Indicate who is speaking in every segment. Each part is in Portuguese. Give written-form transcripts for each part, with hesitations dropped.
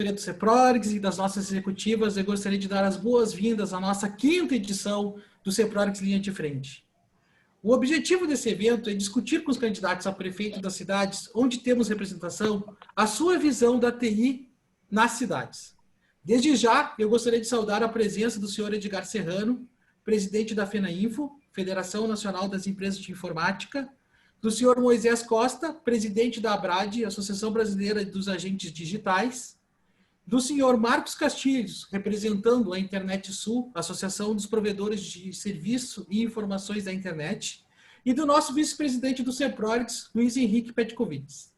Speaker 1: do CEPRORGS e das nossas executivas, eu gostaria de dar as boas-vindas à nossa 5ª edição do CEPRORGS Linha de Frente. O objetivo desse evento é discutir com os candidatos a prefeito das cidades onde temos representação a sua visão da TI nas cidades. Desde já, eu gostaria de saudar a presença do senhor Edgar Serrano, presidente da FENAINFO, Federação Nacional das Empresas de Informática, do senhor Moisés Costa, presidente da ABRAD, Associação Brasileira dos Agentes Digitais, do senhor Marcos Castilhos, representando a Internet Sul, Associação dos Provedores de Serviço e Informações da Internet, e do nosso vice-presidente do CEPRORGS, Luiz Henrique Petkovics.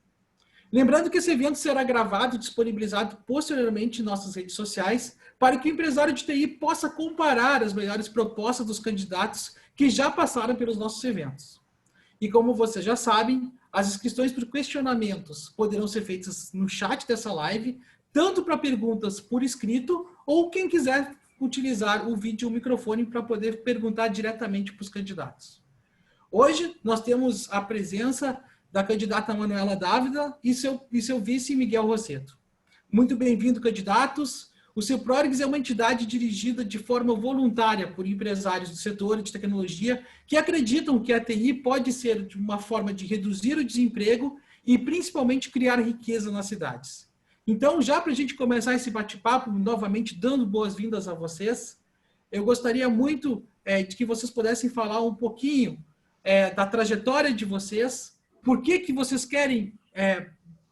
Speaker 1: Lembrando que esse evento será gravado e disponibilizado posteriormente em nossas redes sociais, para que o empresário de TI possa comparar as melhores propostas dos candidatos que já passaram pelos nossos eventos. E como vocês já sabem, as inscrições para questionamentos poderão ser feitas no chat dessa live, tanto para perguntas por escrito, ou quem quiser utilizar o vídeo e o microfone para poder perguntar diretamente para os candidatos. Hoje, nós temos a presença da candidata Manuela Dávila e seu vice Miguel Rosseto. Muito bem-vindo, candidatos. O CEPRORGS é uma entidade dirigida de forma voluntária por empresários do setor de tecnologia que acreditam que a TI pode ser uma forma de reduzir o desemprego e, principalmente, criar riqueza nas cidades. Então, já para a gente começar esse bate-papo, novamente dando boas-vindas a vocês, eu gostaria muito de que vocês pudessem falar um pouquinho da trajetória de vocês, por que vocês querem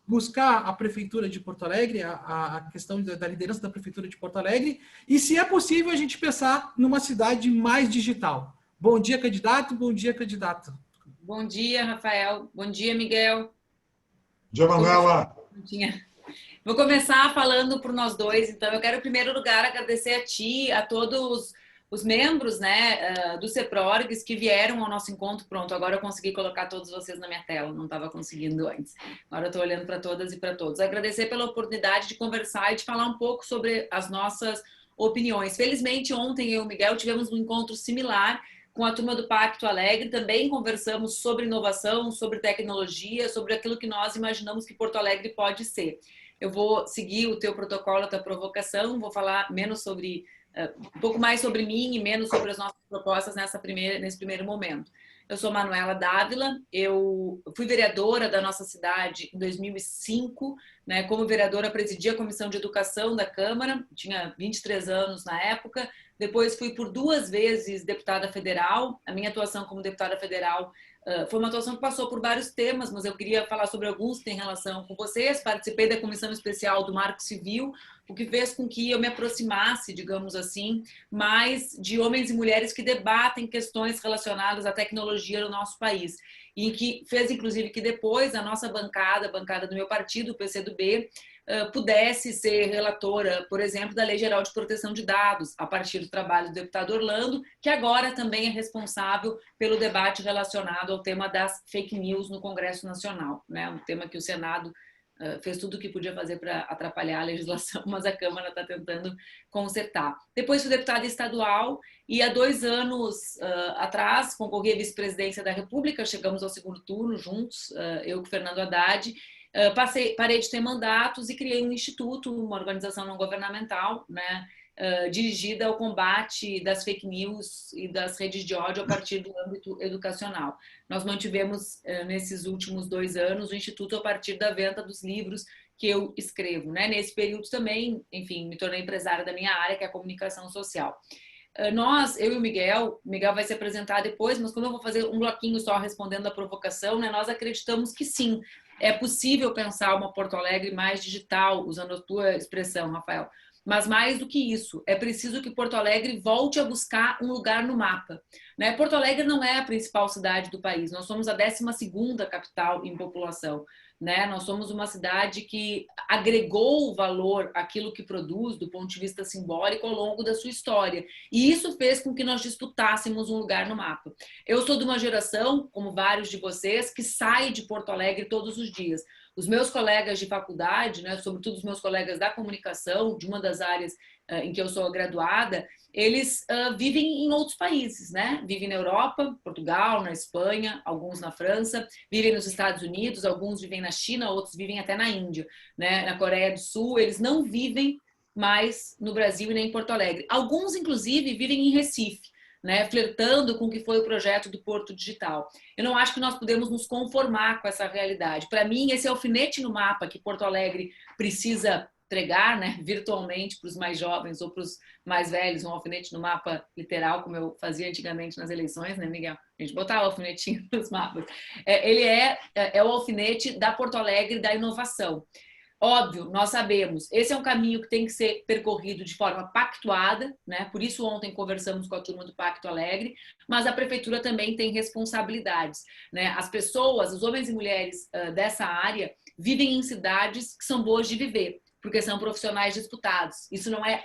Speaker 1: buscar a Prefeitura de Porto Alegre, a questão da liderança da Prefeitura de Porto Alegre, e se é possível a gente pensar numa cidade mais digital. Bom dia, candidato. Bom dia, candidato.
Speaker 2: Bom dia, Rafael. Bom dia, Miguel.
Speaker 3: Bom dia, Manuela.
Speaker 2: Vou começar falando por nós dois. Então, eu quero, em primeiro lugar, agradecer a ti, a todos os membros, né, do CEPRORGS que vieram ao nosso encontro. Pronto, agora eu consegui colocar todos vocês na minha tela, não estava conseguindo antes. Agora eu estou olhando para todas e para todos. Agradecer pela oportunidade de conversar e de falar um pouco sobre as nossas opiniões. Felizmente, ontem eu e o Miguel tivemos um encontro similar com a turma do Pacto Alegre. Também conversamos sobre inovação, sobre tecnologia, sobre aquilo que nós imaginamos que Porto Alegre pode ser. Eu vou seguir o teu protocolo, a tua provocação, vou falar menos sobre... um pouco mais sobre mim e menos sobre as nossas propostas nesse primeiro momento. Eu sou Manuela Dávila, eu fui vereadora da nossa cidade em 2005, né? Como vereadora presidi a Comissão de Educação da Câmara, tinha 23 anos na época, depois fui por 2 vezes deputada federal. A minha atuação como deputada federal foi uma atuação que passou por vários temas, mas eu queria falar sobre alguns que têm relação com vocês. Participei da Comissão Especial do Marco Civil, o que fez com que eu me aproximasse, digamos assim, mais de homens e mulheres que debatem questões relacionadas à tecnologia no nosso país. E que fez, inclusive, que depois a nossa bancada, a bancada do meu partido, o PCdoB, pudesse ser relatora, por exemplo, da Lei Geral de Proteção de Dados, a partir do trabalho do deputado Orlando, que agora também é responsável pelo debate relacionado ao tema das fake news no Congresso Nacional, né? Um tema que o Senado fez tudo o que podia fazer para atrapalhar a legislação, mas a Câmara está tentando consertar. Depois fui deputada estadual e há 2 anos atrás concorri à vice-presidência da República, chegamos ao 2º turno juntos, eu com o Fernando Haddad. Parei de ter mandatos e criei um instituto, uma organização não governamental, né, dirigida ao combate das fake news e das redes de ódio a partir do âmbito educacional. Nós mantivemos, nesses últimos 2 anos, o instituto a partir da venda dos livros que eu escrevo, né? Nesse período também, enfim, me tornei empresária da minha área, que é a comunicação social. Eu e o Miguel vai se apresentar depois, mas como eu vou fazer um bloquinho só respondendo a provocação, né, nós acreditamos que sim, é possível pensar uma Porto Alegre mais digital, usando a tua expressão, Rafael. Mas mais do que isso, é preciso que Porto Alegre volte a buscar um lugar no mapa, né? Porto Alegre não é a principal cidade do país, nós somos a 12ª capital em população, né? Nós somos uma cidade que agregou valor àquilo que produz do ponto de vista simbólico ao longo da sua história. E isso fez com que nós disputássemos um lugar no mapa. Eu sou de uma geração, como vários de vocês, que sai de Porto Alegre todos os dias. Os meus colegas de faculdade, né, sobretudo os meus colegas da comunicação, de uma das áreas em que eu sou graduada, eles vivem em outros países, né? Vivem na Europa, Portugal, na Espanha, alguns na França, vivem nos Estados Unidos, alguns vivem na China, outros vivem até na Índia, né? Na Coreia do Sul, eles não vivem mais no Brasil e nem em Porto Alegre. Alguns, inclusive, vivem em Recife, né, flertando com o que foi o projeto do Porto Digital. Eu não acho que nós podemos nos conformar com essa realidade. Para mim, esse alfinete no mapa que Porto Alegre precisa entregar, né, virtualmente para os mais jovens ou para os mais velhos, um alfinete no mapa literal, como eu fazia antigamente nas eleições, né, Miguel? A gente botava o alfinetinho nos mapas. Ele é o alfinete da Porto Alegre da inovação. Óbvio, nós sabemos, esse é um caminho que tem que ser percorrido de forma pactuada, né? Por isso ontem conversamos com a turma do Pacto Alegre, mas a prefeitura também tem responsabilidades, né? As pessoas, os homens e mulheres dessa área vivem em cidades que são boas de viver, porque são profissionais disputados. Isso não é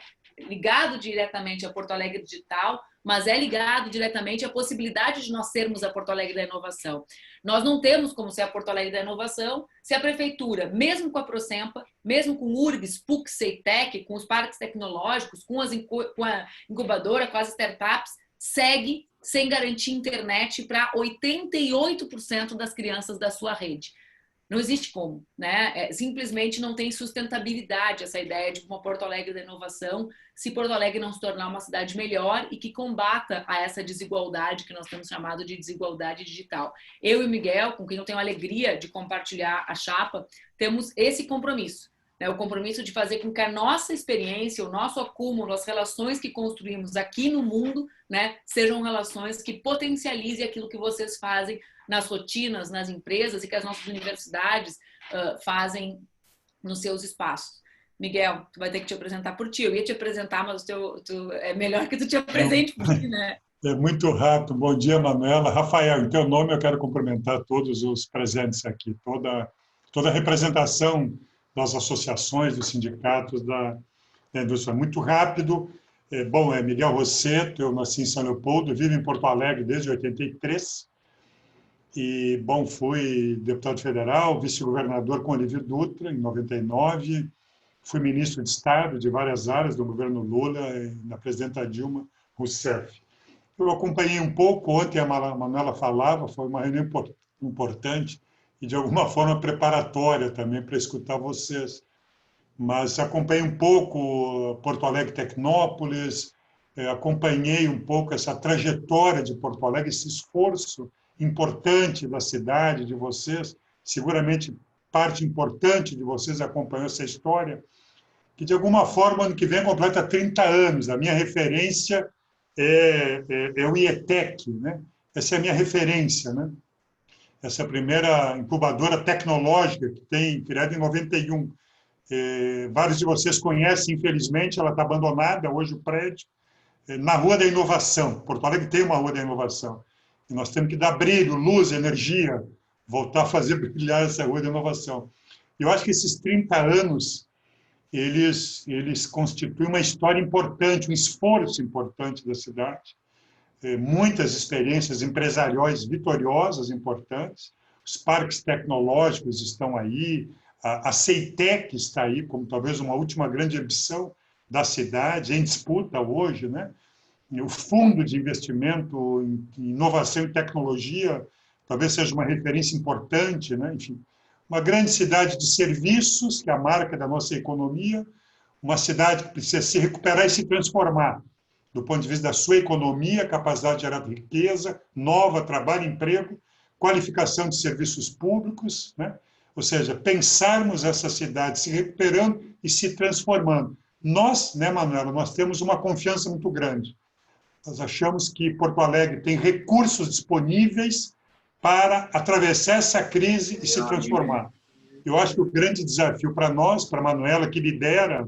Speaker 2: ligado diretamente a Porto Alegre Digital, mas é ligado diretamente à possibilidade de nós sermos a Porto Alegre da inovação. Nós não temos como ser a Porto Alegre da inovação se a prefeitura, mesmo com a Procempa, mesmo com o URGS, PUC, CEITEC, com os parques tecnológicos, com a incubadora, com as startups, segue sem garantir internet para 88% das crianças da sua rede. Não existe como, né? Simplesmente não tem sustentabilidade essa ideia de uma Porto Alegre da inovação se Porto Alegre não se tornar uma cidade melhor e que combata a essa desigualdade que nós temos chamado de desigualdade digital. Eu e o Miguel, com quem eu tenho a alegria de compartilhar a chapa, temos esse compromisso, né? O compromisso de fazer com que a nossa experiência, o nosso acúmulo, as relações que construímos aqui no mundo, né, sejam relações que potencializem aquilo que vocês fazem nas rotinas, nas empresas e que as nossas universidades fazem nos seus espaços. Miguel, tu vai ter que te apresentar por ti. Eu ia te apresentar, mas é melhor que tu te apresente por ti, né?
Speaker 3: É muito rápido. Bom dia, Manuela. Rafael, em teu nome eu quero cumprimentar todos os presentes aqui, toda a representação das associações, dos sindicatos da indústria. Muito rápido. Bom, é Miguel Rosseto, eu nasci em São Leopoldo, vivo em Porto Alegre desde 83. E, bom, fui deputado federal, vice-governador com Olívio Dutra, em 99. Fui ministro de Estado de várias áreas do governo Lula, na presidenta Dilma Rousseff. Eu acompanhei um pouco, ontem a Manuela falava, foi uma reunião importante e, de alguma forma, preparatória também para escutar vocês. Mas acompanhei um pouco Porto Alegre Tecnópolis, acompanhei um pouco essa trajetória de Porto Alegre, esse esforço importante da cidade, de vocês. Seguramente, parte importante de vocês acompanhou essa história, que, de alguma forma, ano que vem completa 30 anos. A minha referência é o IETEC, né? Essa é a minha referência, né? Essa é a primeira incubadora tecnológica que tem, criada em 91. Vários de vocês conhecem, infelizmente, ela está abandonada, hoje o prédio, na Rua da Inovação. Porto Alegre tem uma Rua da Inovação. E nós temos que dar brilho, luz, energia, voltar a fazer brilhar essa Rua da Inovação. Eu acho que esses 30 anos, eles constituem uma história importante, um esforço importante da cidade, muitas experiências empresariais vitoriosas, importantes, os parques tecnológicos estão aí, a CEITEC está aí como talvez uma última grande ambição da cidade, em disputa hoje, né? O Fundo de Investimento em Inovação e Tecnologia talvez seja uma referência importante, né? Enfim, uma grande cidade de serviços, que é a marca da nossa economia, uma cidade que precisa se recuperar e se transformar, do ponto de vista da sua economia, capacidade de gerar riqueza, nova, trabalho, emprego, qualificação de serviços públicos, né? Ou seja, pensarmos essa cidade se recuperando e se transformando. Nós, né, Manuela, nós temos uma confiança muito grande. Nós achamos que Porto Alegre tem recursos disponíveis para atravessar essa crise e se transformar. Eu acho que o grande desafio para nós, para a Manuela, que lidera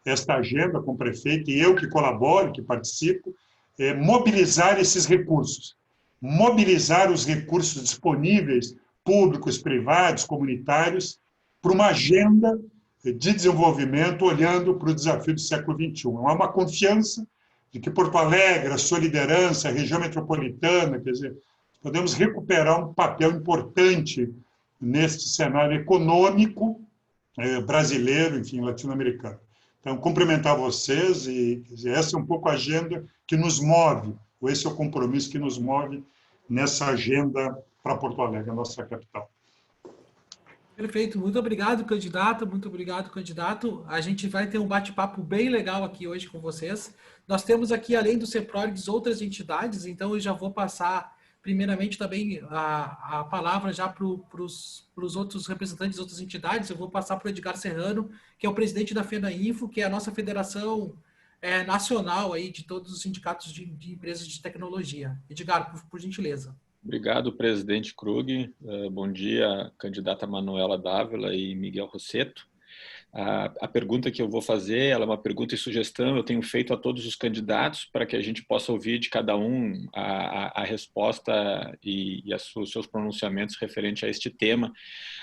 Speaker 3: esta agenda com o prefeito, e eu que colaboro, que participo, é mobilizar esses recursos. Mobilizar os recursos disponíveis, públicos, privados, comunitários, para uma agenda de desenvolvimento olhando para o desafio do século XXI. Há uma confiança de que Porto Alegre, a sua liderança, a região metropolitana, quer dizer, podemos recuperar um papel importante neste cenário econômico brasileiro, enfim, latino-americano. Então, cumprimentar vocês e essa é um pouco a agenda que nos move, ou esse é o compromisso que nos move nessa agenda para Porto Alegre, a nossa capital.
Speaker 1: Perfeito, muito obrigado, candidato, muito obrigado, candidato. A gente vai ter um bate-papo bem legal aqui hoje com vocês. Nós temos aqui, além do CEPRORGS, outras entidades, então eu já vou passar, primeiramente, também a palavra já para os outros representantes das outras entidades. Eu vou passar para o Edgar Serrano, que é o presidente da FENAINFO, que é a nossa federação nacional aí de todos os sindicatos de empresas de tecnologia. Edgar, por gentileza.
Speaker 4: Obrigado, presidente Krug. Bom dia, candidata Manuela Dávila e Miguel Rosseto. A pergunta que eu vou fazer, ela é uma pergunta e sugestão, eu tenho feito a todos os candidatos para que a gente possa ouvir de cada um a resposta e os seus pronunciamentos referente a este tema.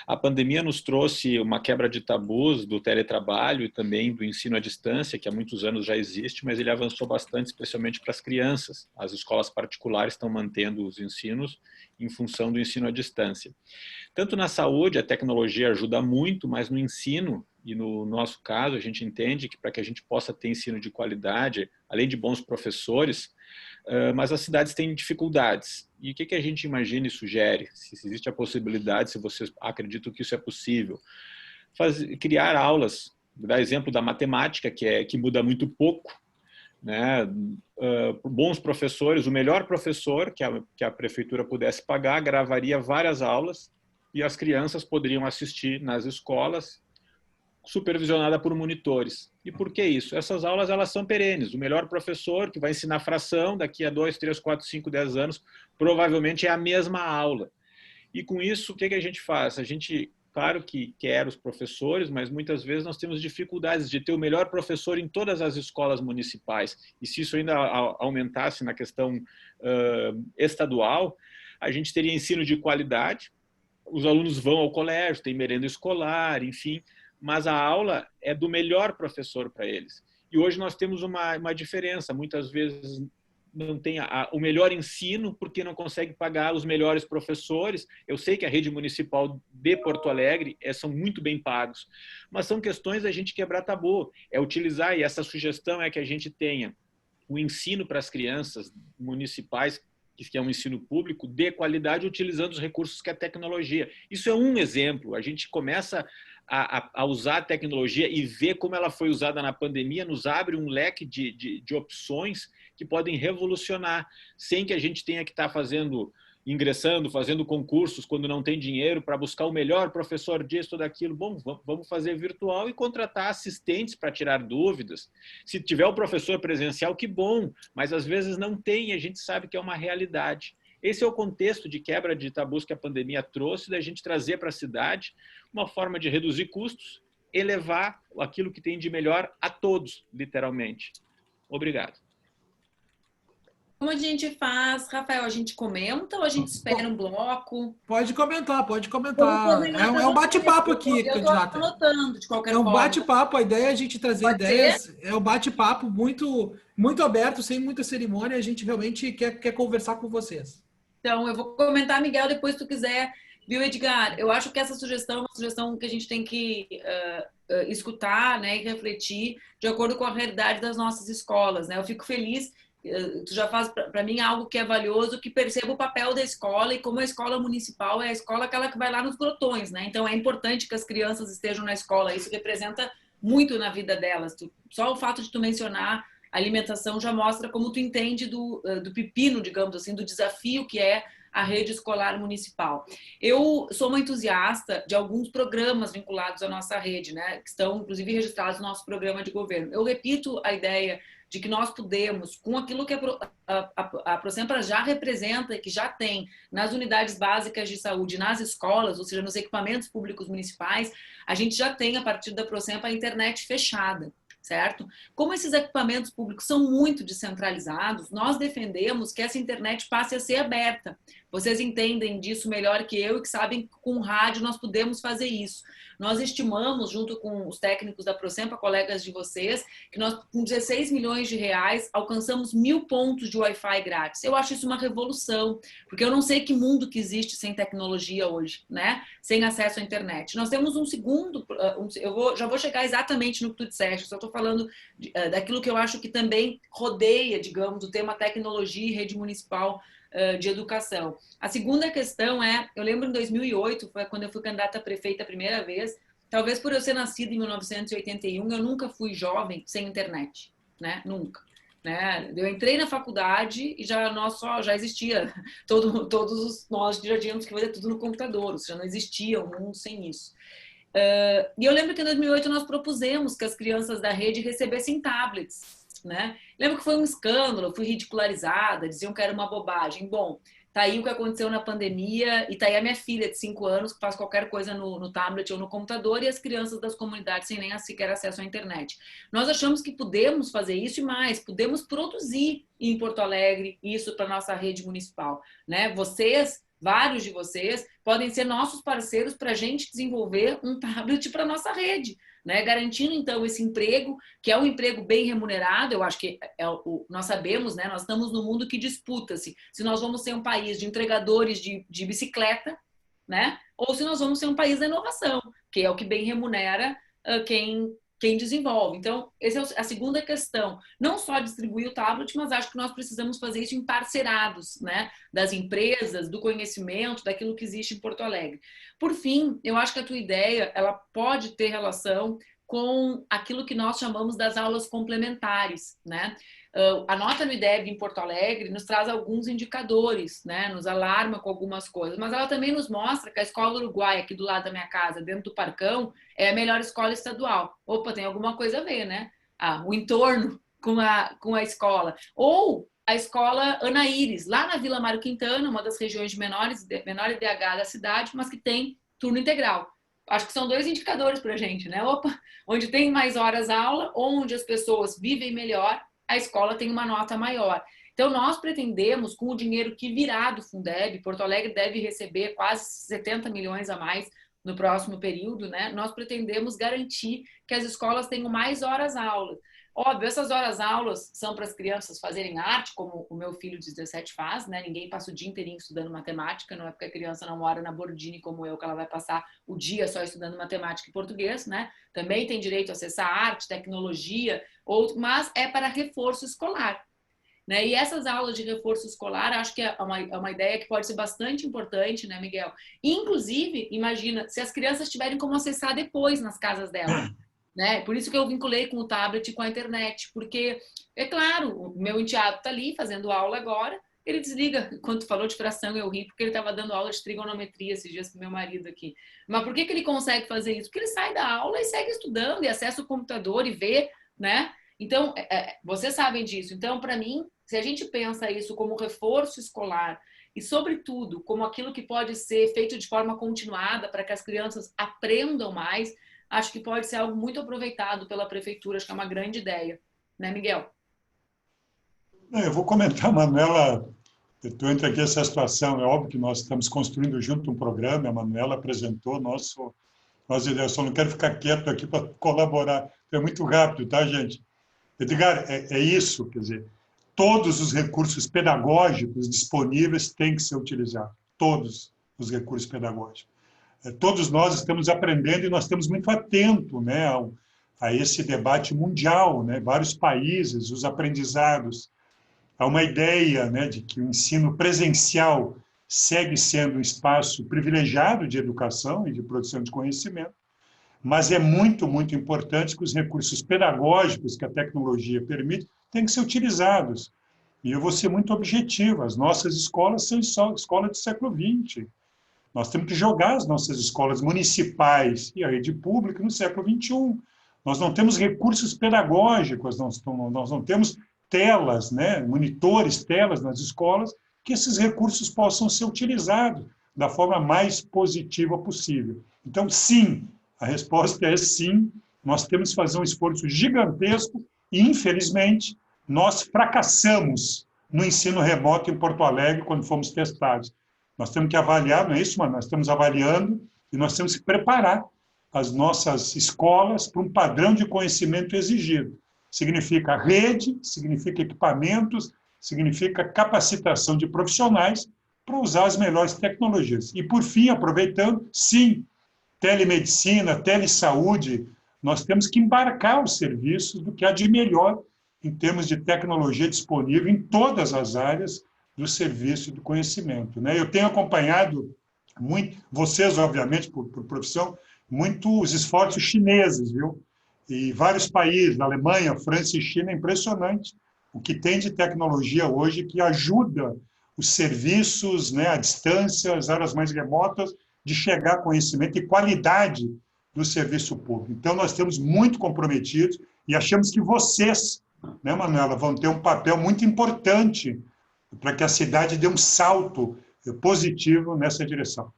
Speaker 4: A pandemia nos trouxe uma quebra de tabus do teletrabalho e também do ensino à distância, que há muitos anos já existe, mas ele avançou bastante, especialmente para as crianças. As escolas particulares estão mantendo os ensinos em função do ensino à distância. Tanto na saúde, a tecnologia ajuda muito, mas no ensino, e no nosso caso, a gente entende que para que a gente possa ter ensino de qualidade, além de bons professores, mas as cidades têm dificuldades. E o que a gente imagina e sugere? Se existe a possibilidade, se vocês acreditam que isso é possível, criar aulas, dar exemplo da matemática, que muda muito pouco, né? Bons professores, o melhor professor que a prefeitura pudesse pagar, gravaria várias aulas e as crianças poderiam assistir nas escolas, supervisionada por monitores. E por que isso? Essas aulas elas são perenes. O melhor professor que vai ensinar fração daqui a 2, 3, 4, 5, 10 anos, provavelmente é a mesma aula. E com isso, o que a gente faz? A gente, claro que quer os professores, mas muitas vezes nós temos dificuldades de ter o melhor professor em todas as escolas municipais. E se isso ainda aumentasse na questão estadual, a gente teria ensino de qualidade, os alunos vão ao colégio, tem merenda escolar, enfim, mas a aula é do melhor professor para eles. E hoje nós temos uma diferença, muitas vezes não tem o melhor ensino porque não consegue pagar os melhores professores. Eu sei que a rede municipal de Porto Alegre são muito bem pagos, mas são questões da gente quebrar tabu, utilizar, e essa sugestão é que a gente tenha o ensino para as crianças municipais, que é um ensino público, de qualidade, utilizando os recursos que a tecnologia. Isso é um exemplo. A gente começa a usar a tecnologia e ver como ela foi usada na pandemia, nos abre um leque de opções que podem revolucionar, sem que a gente tenha que estar ingressando, fazendo concursos quando não tem dinheiro para buscar o melhor professor disso ou daquilo. Bom, vamos fazer virtual e contratar assistentes para tirar dúvidas. Se tiver o professor presencial, que bom, mas às vezes não tem e a gente sabe que é uma realidade. Esse é o contexto de quebra de tabus que a pandemia trouxe, da gente trazer para a cidade uma forma de reduzir custos, elevar aquilo que tem de melhor a todos, literalmente. Obrigado.
Speaker 2: Como a gente faz, Rafael? A gente comenta ou a gente espera um bloco?
Speaker 1: Pode comentar, pode comentar. É um bate-papo aqui, candidata.
Speaker 2: Eu estou anotando, de qualquer forma.
Speaker 1: É um bate-papo, a ideia é a gente trazer ideias. É um bate-papo muito, muito aberto, sem muita cerimônia. A gente realmente quer conversar com vocês.
Speaker 2: Então, eu vou comentar, Miguel, depois se tu quiser. Viu, Edgar? Eu acho que essa sugestão é uma sugestão que a gente tem que escutar, né, e refletir de acordo com a realidade das nossas escolas, né? Eu fico feliz, tu já faz para mim algo que é valioso, que perceba o papel da escola e como a escola municipal é a escola aquela que vai lá nos grotões, né? Então, é importante que as crianças estejam na escola. Isso representa muito na vida delas. Só o fato de tu mencionar a alimentação já mostra como tu entende do pepino, digamos assim, do desafio que é a rede escolar municipal. Eu sou uma entusiasta de alguns programas vinculados à nossa rede, né, que estão, inclusive, registrados no nosso programa de governo. Eu repito a ideia de que nós podemos, com aquilo que a Prosempra já representa e que já tem nas unidades básicas de saúde, nas escolas, ou seja, nos equipamentos públicos municipais, a gente já tem, a partir da Prosempra, a internet fechada. certo? Como esses equipamentos públicos são muito descentralizados, nós defendemos que essa internet passe a ser aberta. Vocês entendem disso melhor que eu e que sabem que com rádio nós podemos fazer isso. Nós estimamos, junto com os técnicos da Prosempa, colegas de vocês, que nós, com 16 milhões de reais, alcançamos 1000 pontos de Wi-Fi grátis. Eu acho isso uma revolução, porque eu não sei que mundo que existe sem tecnologia hoje, né? Sem acesso à internet. Nós temos um segundo, já vou chegar exatamente no que tu disseste, só estou falando daquilo que eu acho que também rodeia, digamos, o tema tecnologia e rede municipal de educação. A segunda questão eu lembro em 2008, foi quando eu fui candidata a prefeita a primeira vez, talvez por eu ser nascida em 1981, eu nunca fui jovem sem internet, né? Nunca. Né? Eu entrei na faculdade e já existia, todos nós já tínhamos que fazer tudo no computador, ou seja, não existia um mundo sem isso. E eu lembro que em 2008 nós propusemos que as crianças da rede recebessem tablets, né? Lembro que foi um escândalo, fui ridicularizada, diziam que era uma bobagem. Bom, tá aí o que aconteceu na pandemia e tá aí a minha filha de 5 anos que faz qualquer coisa no tablet ou no computador e as crianças das comunidades sem nem sequer acesso à internet. Nós achamos que podemos fazer isso e mais, podemos produzir em Porto Alegre isso para nossa rede municipal, né? Vários de vocês podem ser nossos parceiros para a gente desenvolver um tablet para a nossa rede, né? Garantindo, então, esse emprego, que é um emprego bem remunerado. Eu acho que nós sabemos, né? Nós estamos num mundo que disputa-se se nós vamos ser um país de entregadores de bicicleta, né? Ou se nós vamos ser um país da inovação, que é o que bem remunera quem desenvolve. Então, essa é a segunda questão. Não só distribuir o tablet, mas acho que nós precisamos fazer isso em parceirados, né? Das empresas, do conhecimento, daquilo que existe em Porto Alegre. Por fim, eu acho que a tua ideia, ela pode ter relação com aquilo que nós chamamos das aulas complementares, né? A nota no IDEB em Porto Alegre nos traz alguns indicadores, né? Nos alarma com algumas coisas, mas ela também nos mostra que a Escola Uruguai, aqui do lado da minha casa, dentro do Parcão, é a melhor escola estadual. Opa, tem alguma coisa a ver, né? O entorno com a escola. Ou a escola Ana Íris, lá na Vila Mário Quintana, uma das regiões de menor IDH da cidade, mas que tem turno integral. Acho que são 2 indicadores para a gente, né? Opa, onde tem mais horas aula, onde as pessoas vivem melhor, a escola tem uma nota maior. Então, nós pretendemos, com o dinheiro que virá do Fundeb, Porto Alegre deve receber quase 70 milhões a mais no próximo período, né? Nós pretendemos garantir que as escolas tenham mais horas-aulas. Óbvio, essas horas-aulas são para as crianças fazerem arte, como o meu filho de 17 faz, né? Ninguém passa o dia inteirinho estudando matemática, não é porque a criança não mora na Bordini como eu, que ela vai passar o dia só estudando matemática e português, né? Também tem direito a acessar arte, tecnologia, mas é para reforço escolar. Né? E essas aulas de reforço escolar, acho que é uma ideia que pode ser bastante importante, né, Miguel? Inclusive, imagina, se as crianças tiverem como acessar depois nas casas delas. Né? Por isso que eu vinculei com o tablet e com a internet, porque, é claro, o meu enteado está ali fazendo aula agora, ele desliga, quando tu falou de fração eu ri, porque ele estava dando aula de trigonometria esses dias com meu marido aqui. Mas por que ele consegue fazer isso? Porque ele sai da aula e segue estudando, e acessa o computador e vê, né? Então, vocês sabem disso. Então, para mim, se a gente pensa isso como reforço escolar e, sobretudo, como aquilo que pode ser feito de forma continuada para que as crianças aprendam mais, acho que pode ser algo muito aproveitado pela prefeitura. Acho que é uma grande ideia. Né, Miguel?
Speaker 3: Eu vou comentar, Manuela, tu entra aqui essa situação. É óbvio que nós estamos construindo junto um programa, a Manuela apresentou nossa ideia. Eu só não quero ficar quieto aqui para colaborar. É muito rápido, tá, gente? Edgar, é isso, quer dizer, todos os recursos pedagógicos disponíveis têm que ser utilizados. Todos os recursos pedagógicos. Todos nós estamos aprendendo e nós estamos muito atentos, né, a esse debate mundial, né, vários países, os aprendizados. Há uma ideia, né, de que o ensino presencial segue sendo um espaço privilegiado de educação e de produção de conhecimento, mas é muito, muito importante que os recursos pedagógicos que a tecnologia permite têm que ser utilizados. E eu vou ser muito objetivo, as nossas escolas são escolas do século XX. Nós temos que jogar as nossas escolas municipais e a rede pública no século XXI. Nós não temos recursos pedagógicos, nós não temos telas, né, monitores, telas nas escolas, que esses recursos possam ser utilizados da forma mais positiva possível. Então, sim, a resposta é sim, nós temos que fazer um esforço gigantesco e, infelizmente, nós fracassamos no ensino remoto em Porto Alegre quando fomos testados. Nós temos que avaliar, não é isso, mano? Nós estamos avaliando e nós temos que preparar as nossas escolas para um padrão de conhecimento exigido. Significa rede, significa equipamentos, significa capacitação de profissionais para usar as melhores tecnologias. E, por fim, aproveitando, sim, telemedicina, telesaúde, nós temos que embarcar os serviços do que há de melhor em termos de tecnologia disponível em todas as áreas do serviço do conhecimento, né? Eu tenho acompanhado muito, vocês, obviamente, por profissão, muito os esforços chineses, viu? E vários países, Alemanha, França e China, é impressionante o que tem de tecnologia hoje que ajuda os serviços, né, à distância, as áreas mais remotas, de chegar a conhecimento e qualidade do serviço público. Então, nós estamos muito comprometidos e achamos que vocês, né, Manuela, vão ter um papel muito importante para que a cidade dê um salto positivo nessa direção.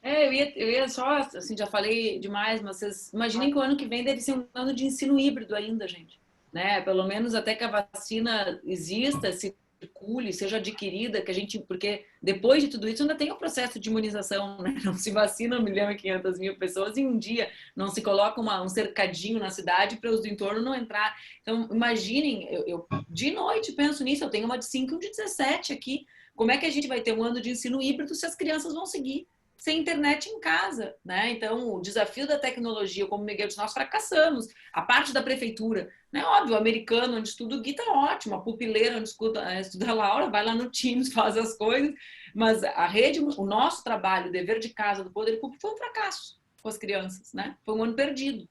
Speaker 2: Eu ia só, assim, já falei demais, mas vocês imaginem que o ano que vem deve ser um ano de ensino híbrido ainda, gente. Né? Pelo menos até que a vacina exista, circule, seja adquirida, que a gente, porque depois de tudo isso ainda tem o processo de imunização, né? Não se vacina 1.500.000 pessoas em um dia, não se coloca um cercadinho na cidade para os do entorno não entrar. Então, imaginem, eu de noite penso nisso, eu tenho uma de 5 e uma de 17 aqui, como é que a gente vai ter um ano de ensino híbrido se as crianças vão seguir sem internet em casa, né? Então, o desafio da tecnologia, como o Miguel disse, nós fracassamos. A parte da prefeitura, né? Óbvio, o americano, onde estuda o Gui, tá ótimo. A pupileira, onde estuda a Laura, vai lá no Teams, faz as coisas. Mas a rede, o nosso trabalho, o dever de casa do poder público foi um fracasso com as crianças, né? Foi um ano perdido.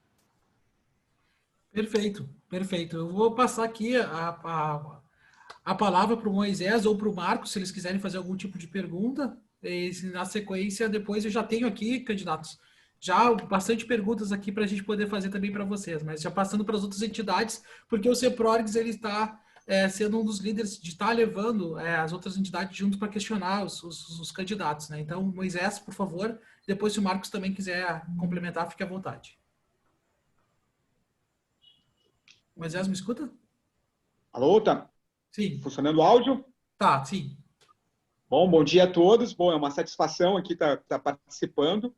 Speaker 1: Perfeito, perfeito. Eu vou passar aqui a palavra para o Moisés ou para o Marcos, se eles quiserem fazer algum tipo de pergunta. E na sequência, depois eu já tenho aqui, candidatos, já bastante perguntas aqui para a gente poder fazer também para vocês, mas já passando para as outras entidades, porque o CEPRORGS ele está sendo um dos líderes de estar levando as outras entidades junto para questionar os candidatos, né? Então, Moisés, por favor, depois se o Marcos também quiser complementar, fique à vontade. Moisés, me escuta?
Speaker 5: Alô, tá
Speaker 1: Sim.
Speaker 5: funcionando o áudio?
Speaker 1: Tá, sim.
Speaker 5: Bom dia a todos. Bom, é uma satisfação aqui estar participando.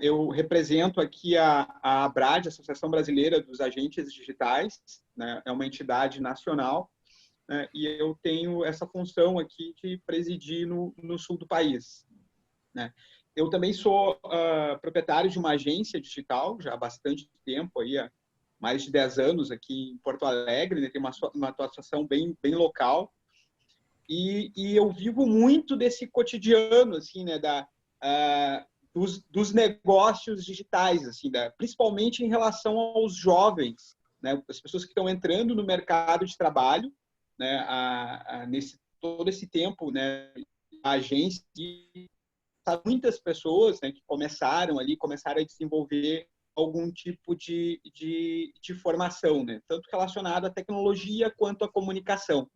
Speaker 5: Eu represento aqui a ABRAD, Associação Brasileira dos Agentes Digitais, né? É uma entidade nacional, né? E eu tenho essa função aqui de presidir no sul do país, né? Eu também sou proprietário de uma agência digital, já há bastante tempo, aí, há mais de 10 anos aqui em Porto Alegre, né? Tem uma atuação bem local. E eu vivo muito desse cotidiano, assim, né, dos negócios digitais, assim, principalmente em relação aos jovens, né, as pessoas que estão entrando no mercado de trabalho, né, nesse todo esse tempo, né, a agência, muitas pessoas, né, que começaram a desenvolver algum tipo de formação, né, tanto relacionada à tecnologia quanto à comunicação.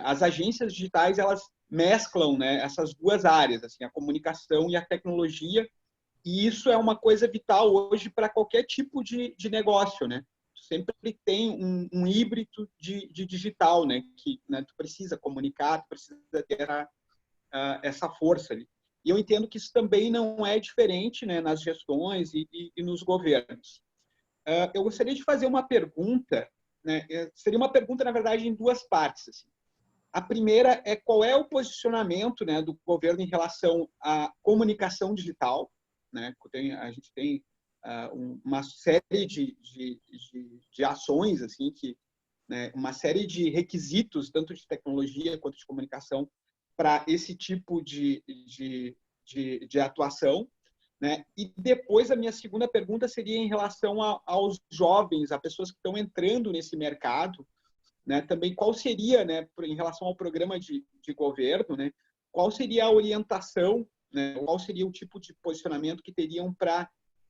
Speaker 5: As agências digitais, elas mesclam, né, essas duas áreas, assim, a comunicação e a tecnologia, e isso é uma coisa vital hoje para qualquer tipo de negócio, né? Sempre tem um híbrido de digital, né, que, né, tu precisa comunicar, tu precisa ter essa força ali. E eu entendo que isso também não é diferente, né, nas gestões e nos governos. Eu gostaria de fazer uma pergunta, né, seria uma pergunta, na verdade, em duas partes, assim. A primeira é qual é o posicionamento, né, do governo em relação à comunicação digital, né? A gente tem uma série de ações, assim, né, uma série de requisitos, tanto de tecnologia quanto de comunicação, para esse tipo de atuação, né? E depois a minha segunda pergunta seria em relação aos jovens, a pessoas que estão entrando nesse mercado, né? Também qual seria, né, em relação ao programa de governo, né, qual seria a orientação, né, qual seria o tipo de posicionamento que teriam para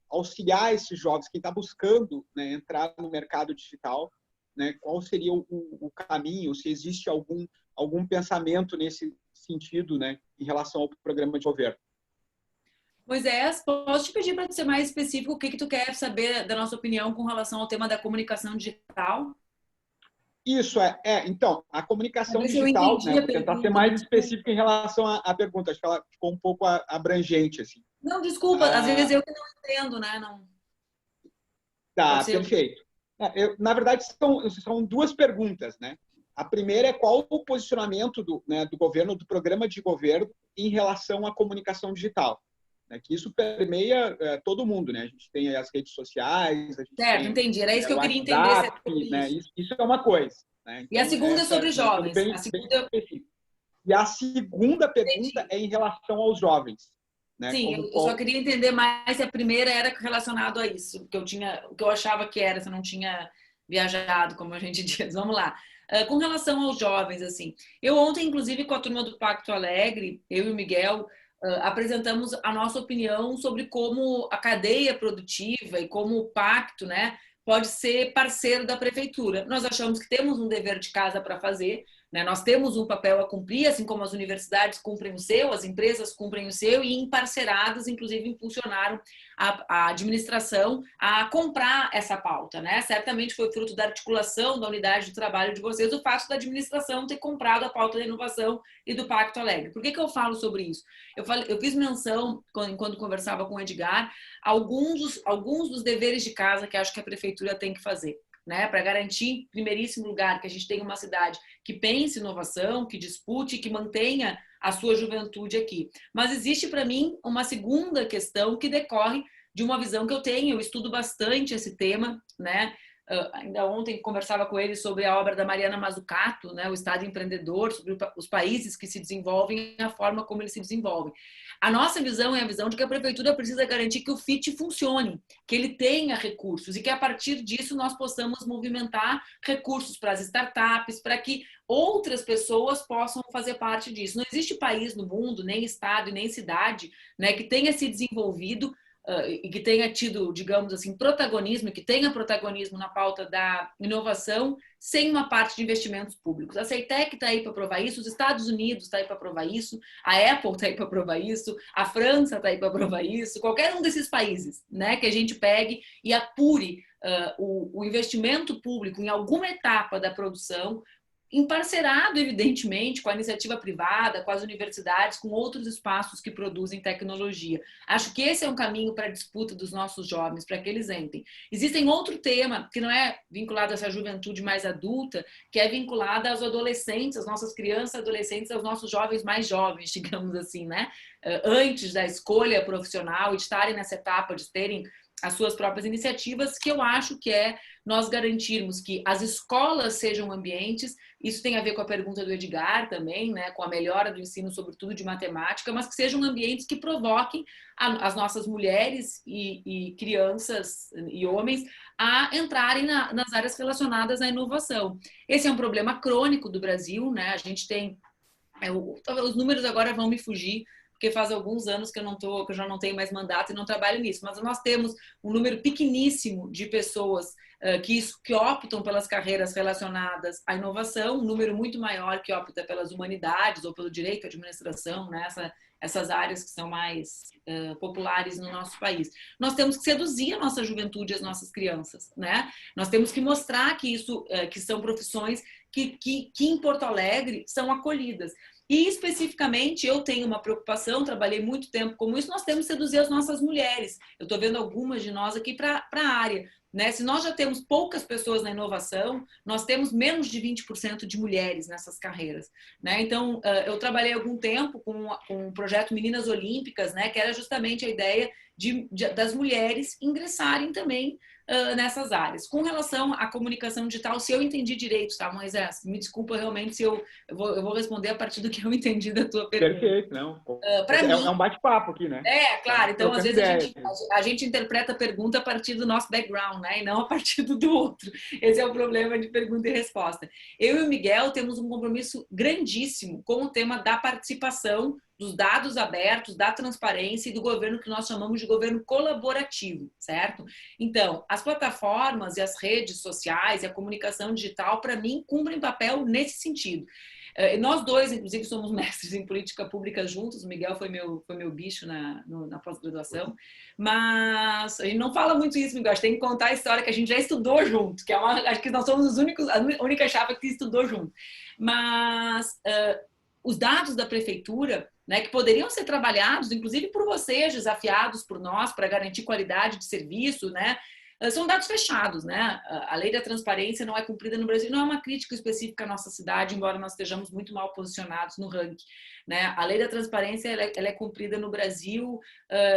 Speaker 5: auxiliar esses jovens, quem está buscando, né, entrar no mercado digital, né, qual seria o caminho, se existe algum pensamento nesse sentido, né, em relação ao programa de governo.
Speaker 2: Moisés, posso te pedir para ser mais específico o que tu quer saber da nossa opinião com relação ao tema da comunicação digital?
Speaker 5: Isso então, a comunicação
Speaker 2: Ver se eu
Speaker 5: digital,
Speaker 2: entendi
Speaker 5: né,
Speaker 2: a
Speaker 5: vou tentar ser
Speaker 2: pergunta.
Speaker 5: mais específico em relação à pergunta, acho que ela ficou um pouco abrangente, assim.
Speaker 2: Não, desculpa, às vezes eu que não entendo, né? Não.
Speaker 5: Tá,
Speaker 2: Pode ser.
Speaker 5: perfeito. Na verdade, são duas perguntas, né? A primeira é qual o posicionamento do governo, do programa de governo, em relação à comunicação digital. Né? Que isso permeia todo mundo, né? A gente tem as redes sociais, a gente
Speaker 2: Certo,
Speaker 5: tem
Speaker 2: entendi. Era isso que
Speaker 5: o
Speaker 2: eu queria entender. Se é
Speaker 5: WhatsApp,
Speaker 2: sobre
Speaker 5: né?
Speaker 2: isso.
Speaker 5: Isso é uma coisa. Né?
Speaker 2: E a
Speaker 5: Então,
Speaker 2: segunda é sobre
Speaker 5: né, sendo
Speaker 2: jovens.
Speaker 5: bem
Speaker 2: A segunda
Speaker 5: específico. E a segunda pergunta
Speaker 2: entendi.
Speaker 5: é em relação aos jovens. Né?
Speaker 2: Sim, eu só queria entender mais se a primeira era relacionado a isso, o que eu achava que era, se eu não tinha viajado, como a gente diz. Vamos lá. Com relação aos jovens, assim, eu ontem, inclusive, com a turma do Pacto Alegre, eu e o Miguel, apresentamos a nossa opinião sobre como a cadeia produtiva e como o pacto, né, pode ser parceiro da prefeitura. Nós achamos que temos um dever de casa para fazer, né? Nós temos um papel a cumprir, assim como as universidades cumprem o seu, as empresas cumprem o seu, e emparceradas, inclusive, impulsionaram a administração a comprar essa pauta. Né? Certamente foi fruto da articulação da unidade de trabalho de vocês o fato da administração ter comprado a pauta da inovação e do Pacto Alegre. Por que eu falo sobre isso? Eu fiz menção, quando conversava com o Edgar, alguns dos deveres de casa que acho que a prefeitura tem que fazer. Né, para garantir, em primeiríssimo lugar, que a gente tenha uma cidade que pense inovação, que dispute, que mantenha a sua juventude aqui. Mas existe, para mim, uma segunda questão que decorre de uma visão que eu tenho. Eu estudo bastante esse tema, né? Ainda ontem conversava com ele sobre a obra da Mariana Mazzucato, né, o Estado Empreendedor, sobre os países que se desenvolvem e a forma como eles se desenvolvem. A nossa visão é a visão de que a prefeitura precisa garantir que o FIT funcione, que ele tenha recursos e que a partir disso nós possamos movimentar recursos para as startups, para que outras pessoas possam fazer parte disso. Não existe país no mundo, nem estado e nem cidade, né, que tenha se desenvolvido e que tenha tido, digamos assim, protagonismo, que tenha protagonismo na pauta da inovação, sem uma parte de investimentos públicos. A CEITEC está aí para provar isso, os Estados Unidos está aí para provar isso, a Apple está aí para provar isso, a França está aí para provar isso, qualquer um desses países, né, que a gente pegue e apure o investimento público em alguma etapa da produção, emparcerado, evidentemente, com a iniciativa privada, com as universidades, com outros espaços que produzem tecnologia. Acho que esse é um caminho para a disputa dos nossos jovens, para que eles entrem. Existem outro tema, que não é vinculado a essa juventude mais adulta, que é vinculado aos adolescentes, às nossas crianças, adolescentes, aos nossos jovens mais jovens, digamos assim, né? Antes da escolha profissional e de estarem nessa etapa de terem as suas próprias iniciativas, que eu acho que é nós garantirmos que as escolas sejam ambientes, isso tem a ver com a pergunta do Edgar também, né, com a melhora do ensino, sobretudo de matemática, mas que sejam ambientes que provoquem as nossas mulheres e crianças e homens a entrarem nas áreas relacionadas à inovação. Esse é um problema crônico do Brasil, né? A gente tem... os números agora vão me fugir, porque faz alguns anos que eu já não tenho mais mandato e não trabalho nisso, mas nós temos um número pequeníssimo de pessoas que optam pelas carreiras relacionadas à inovação, um número muito maior que opta pelas humanidades ou pelo direito à administração, né? Essas áreas que são mais populares no nosso país. Nós temos que seduzir a nossa juventude e as nossas crianças, né? Nós temos que mostrar que que são profissões que em Porto Alegre são acolhidas. E, especificamente, eu tenho uma preocupação, trabalhei muito tempo com isso, nós temos que seduzir as nossas mulheres. Eu estou vendo algumas de nós aqui para a área. Né? Se nós já temos poucas pessoas na inovação, nós temos menos de 20% de mulheres nessas carreiras. Né? Então, eu trabalhei algum tempo com o projeto Meninas Olímpicas, né? Que era justamente a ideia das mulheres ingressarem também nessas áreas. Com relação à comunicação digital, se eu entendi direito, tá, Moisés? Me desculpa realmente se eu vou responder a partir do que eu entendi da tua pergunta.
Speaker 5: Perfeito, não.
Speaker 2: Mim,
Speaker 5: é um bate-papo aqui, né?
Speaker 2: Claro. Então, às vezes, a gente interpreta a pergunta a partir do nosso background, né? E não a partir do outro. Esse é o problema de pergunta e resposta. Eu e o Miguel temos um compromisso grandíssimo com o tema da participação dos dados abertos, da transparência e do governo que nós chamamos de governo colaborativo, certo? Então, as plataformas e as redes sociais e a comunicação digital, para mim, cumprem papel nesse sentido. Nós dois, inclusive, somos mestres em política pública juntos. O Miguel foi meu bicho na pós-graduação. Mas a gente não fala muito isso, Miguel. A gente tem que contar a história que a gente já estudou junto, que acho que nós somos a única chapa que estudou junto. Mas os dados da prefeitura, né, que poderiam ser trabalhados, inclusive por vocês, desafiados por nós, para garantir qualidade de serviço, né? São dados fechados, né? A lei da transparência não é cumprida no Brasil, não é uma crítica específica à nossa cidade, embora nós estejamos muito mal posicionados no ranking, né? A lei da transparência ela é cumprida no Brasil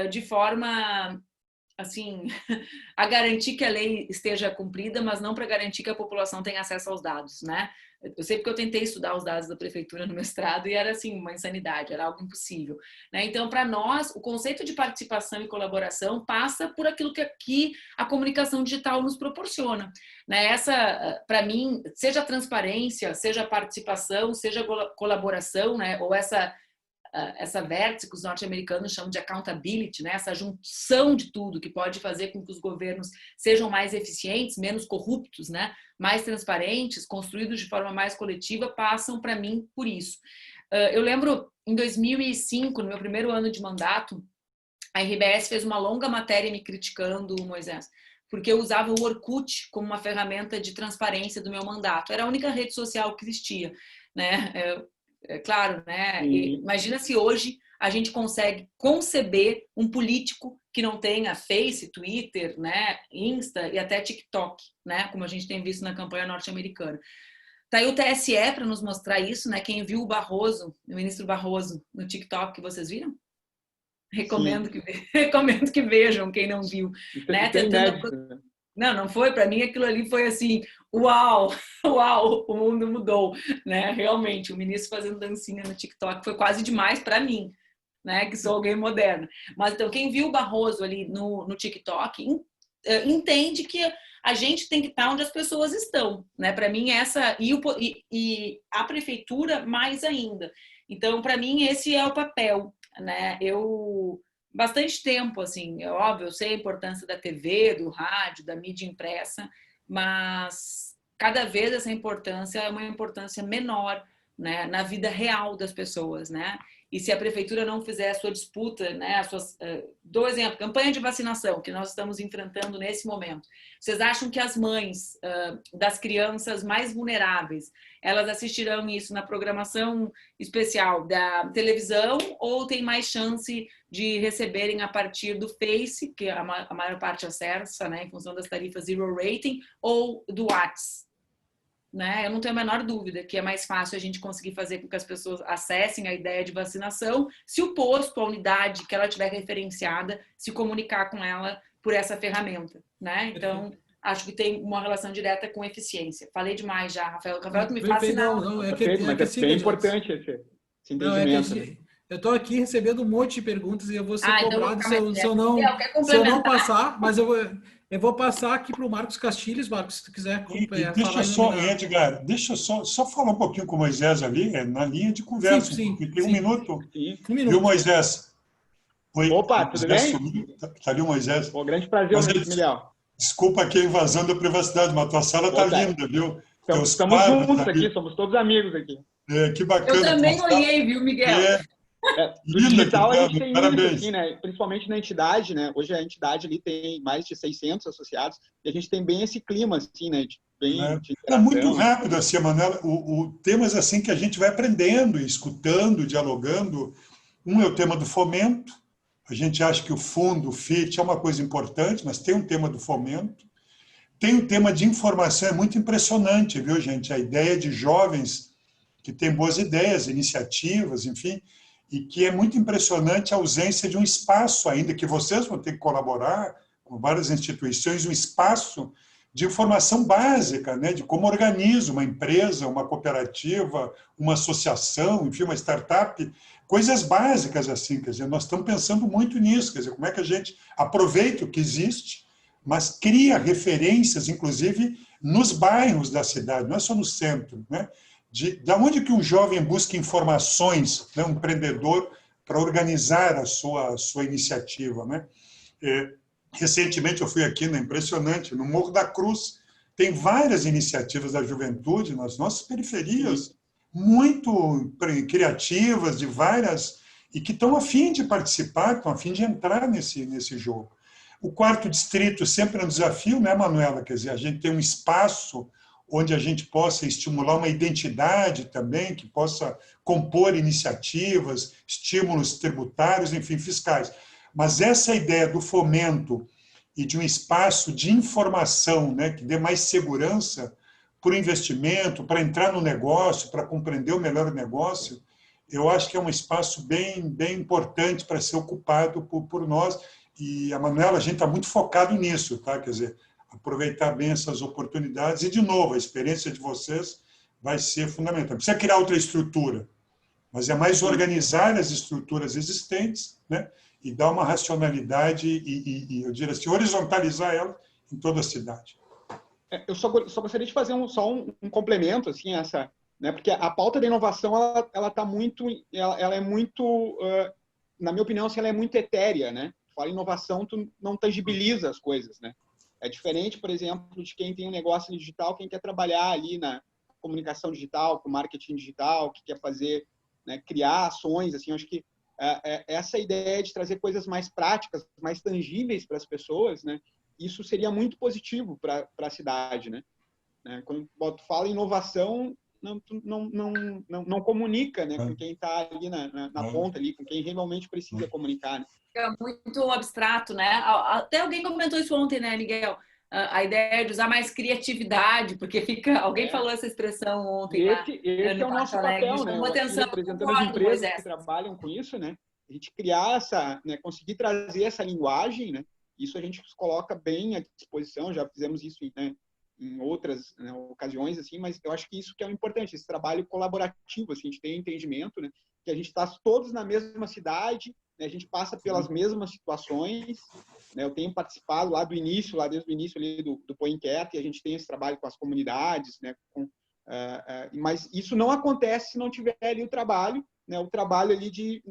Speaker 2: de forma, assim, a garantir que a lei esteja cumprida, mas não para garantir que a população tenha acesso aos dados, né? Eu sei porque eu tentei estudar os dados da prefeitura no mestrado e era assim, uma insanidade, era algo impossível, né? Então, para nós, o conceito de participação e colaboração passa por aquilo que aqui a comunicação digital nos proporciona, né? Essa, para mim, seja a transparência, seja a participação, seja a colaboração, né? Ou essa vértice que os norte-americanos chamam de accountability, né? Essa junção de tudo que pode fazer com que os governos sejam mais eficientes, menos corruptos, né? Mais transparentes, construídos de forma mais coletiva, passam para mim por isso. Eu lembro, em 2005, no meu primeiro ano de mandato, a RBS fez uma longa matéria me criticando, Moisés, porque eu usava o Orkut como uma ferramenta de transparência do meu mandato. Era a única rede social que existia, né? Claro, né? Imagina se hoje a gente consegue conceber um político que não tenha Face, Twitter, né, Insta e até TikTok, né, como a gente tem visto na campanha norte-americana. Tá aí o TSE para nos mostrar isso, né? Quem viu o Barroso, o ministro Barroso, no TikTok, vocês viram? Recomendo que vejam, quem não viu. Né? Não foi. Para mim, aquilo ali foi assim, uau, o mundo mudou, né? Realmente, o ministro fazendo dancinha no TikTok foi quase demais para mim, né? Que sou alguém moderno. Mas então, quem viu o Barroso ali no TikTok entende que a gente tem que estar onde as pessoas estão, né? Para mim, essa e a prefeitura mais ainda. Então, para mim, esse é o papel, né? Bastante tempo, assim, é óbvio, eu sei a importância da TV, do rádio, da mídia impressa, mas cada vez essa importância é uma importância menor, né, na vida real das pessoas, né? E se a prefeitura não fizer a sua disputa, né, dou exemplo, campanha de vacinação que nós estamos enfrentando nesse momento. Vocês acham que as mães das crianças mais vulneráveis, elas assistirão isso na programação especial da televisão ou tem mais chance de receberem a partir do Face, que a maior parte acessa, né, em função das tarifas Zero Rating, ou do WhatsApp? Né? Eu não tenho a menor dúvida que é mais fácil a gente conseguir fazer com que as pessoas acessem a ideia de vacinação se o posto, a unidade que ela tiver referenciada, se comunicar com ela por essa ferramenta, né? Então, acho que tem uma relação direta com eficiência. Falei demais já, Rafael. Rafael, tu me faz sinal.
Speaker 5: Mas é importante esse entendimento.
Speaker 1: Eu estou aqui recebendo um monte de perguntas e eu vou ser cobrado se eu não passar, mas eu vou passar aqui para o Marcos Castilhos. Marcos, se tu quiser
Speaker 3: Edgar, deixa eu só falar um pouquinho com o Moisés ali, na linha de conversa.
Speaker 1: Sim,
Speaker 3: tem um minuto. Viu, Moisés?
Speaker 5: Oi, opa, tudo bem?
Speaker 3: Está ali o Moisés.
Speaker 5: Grande prazer, Miguel.
Speaker 3: Desculpa aqui a invasão da privacidade, mas a tua sala está linda, viu?
Speaker 5: Estamos juntos aqui, somos todos amigos aqui.
Speaker 3: Que bacana.
Speaker 2: Eu também olhei, viu, Miguel?
Speaker 5: No digital a gente tem muito aqui, né? Principalmente na entidade, né? Hoje a entidade ali tem mais de 600 associados e a gente tem bem esse clima, assim, né?
Speaker 3: É muito rápido, assim, Manuela. Temas assim que a gente vai aprendendo, escutando, dialogando. Um é o tema do fomento. A gente acha que o fundo, o FIT, é uma coisa importante, mas tem um tema do fomento. Tem o tema de informação, é muito impressionante, viu, gente? A ideia de jovens que têm boas ideias, iniciativas, enfim, e que é muito impressionante a ausência de um espaço ainda, que vocês vão ter que colaborar com várias instituições, um espaço de informação básica, né, de como organiza uma empresa, uma cooperativa, uma associação, enfim, uma startup, coisas básicas assim, quer dizer, nós estamos pensando muito nisso, quer dizer, como é que a gente aproveita o que existe, mas cria referências, inclusive, nos bairros da cidade, não é só no centro, né? Da onde que um jovem busca informações, né, um empreendedor para organizar a sua iniciativa, né? Recentemente eu fui aqui, impressionante, no Morro da Cruz, tem várias iniciativas da juventude nas nossas periferias, muito criativas, de várias, e que estão a fim de participar, estão a fim de entrar nesse jogo. O quarto distrito sempre é um desafio, né, Manuela? Quer dizer, a gente tem um espaço onde a gente possa estimular uma identidade também, que possa compor iniciativas, estímulos tributários, enfim, fiscais. Mas essa ideia do fomento e de um espaço de informação, né, que dê mais segurança para o investimento, para entrar no negócio, para compreender melhor o negócio, eu acho que é um espaço bem importante para ser ocupado por nós. E a Manuela, a gente está muito focado nisso, tá? Quer dizer, aproveitar bem essas oportunidades. E, de novo, a experiência de vocês vai ser fundamental. Precisa criar outra estrutura, mas é mais organizar as estruturas existentes, né? E dar uma racionalidade e eu diria assim, horizontalizar ela em toda a cidade.
Speaker 5: Eu só gostaria de fazer um complemento, assim, essa, né? Porque a pauta da inovação, ela é muito, na minha opinião, assim, ela é muito etérea, né? Fala inovação, tu não tangibiliza as coisas, né? É diferente, por exemplo, de quem tem um negócio digital, quem quer trabalhar ali na comunicação digital, com marketing digital, que quer fazer, né, criar ações, assim, eu acho que essa ideia de trazer coisas mais práticas, mais tangíveis para as pessoas, né? Isso seria muito positivo para a cidade, né? Quando tu fala em inovação, não comunica, né, com quem está ali na ponta, ali, com quem realmente precisa comunicar, né?
Speaker 2: É muito abstrato, né? Até alguém comentou isso ontem, né, Miguel? A ideia de usar mais criatividade, porque fica... Alguém falou essa expressão ontem lá.
Speaker 5: Esse é o nosso papel, né?
Speaker 2: Atenção,
Speaker 5: representando as empresas que trabalham com isso, né? A gente criar né, conseguir trazer essa linguagem, né? Isso a gente coloca bem à disposição, já fizemos isso, né, em outras, né, ocasiões, assim, mas eu acho que isso que é o importante, esse trabalho colaborativo, assim, a gente tem entendimento, né, que a gente está todos na mesma cidade, né, a gente passa pelas mesmas situações, né, eu tenho participado lá desde o início ali do Põe Inquieto, e a gente tem esse trabalho com as comunidades, né, mas isso não acontece se não tiver ali o trabalho ali de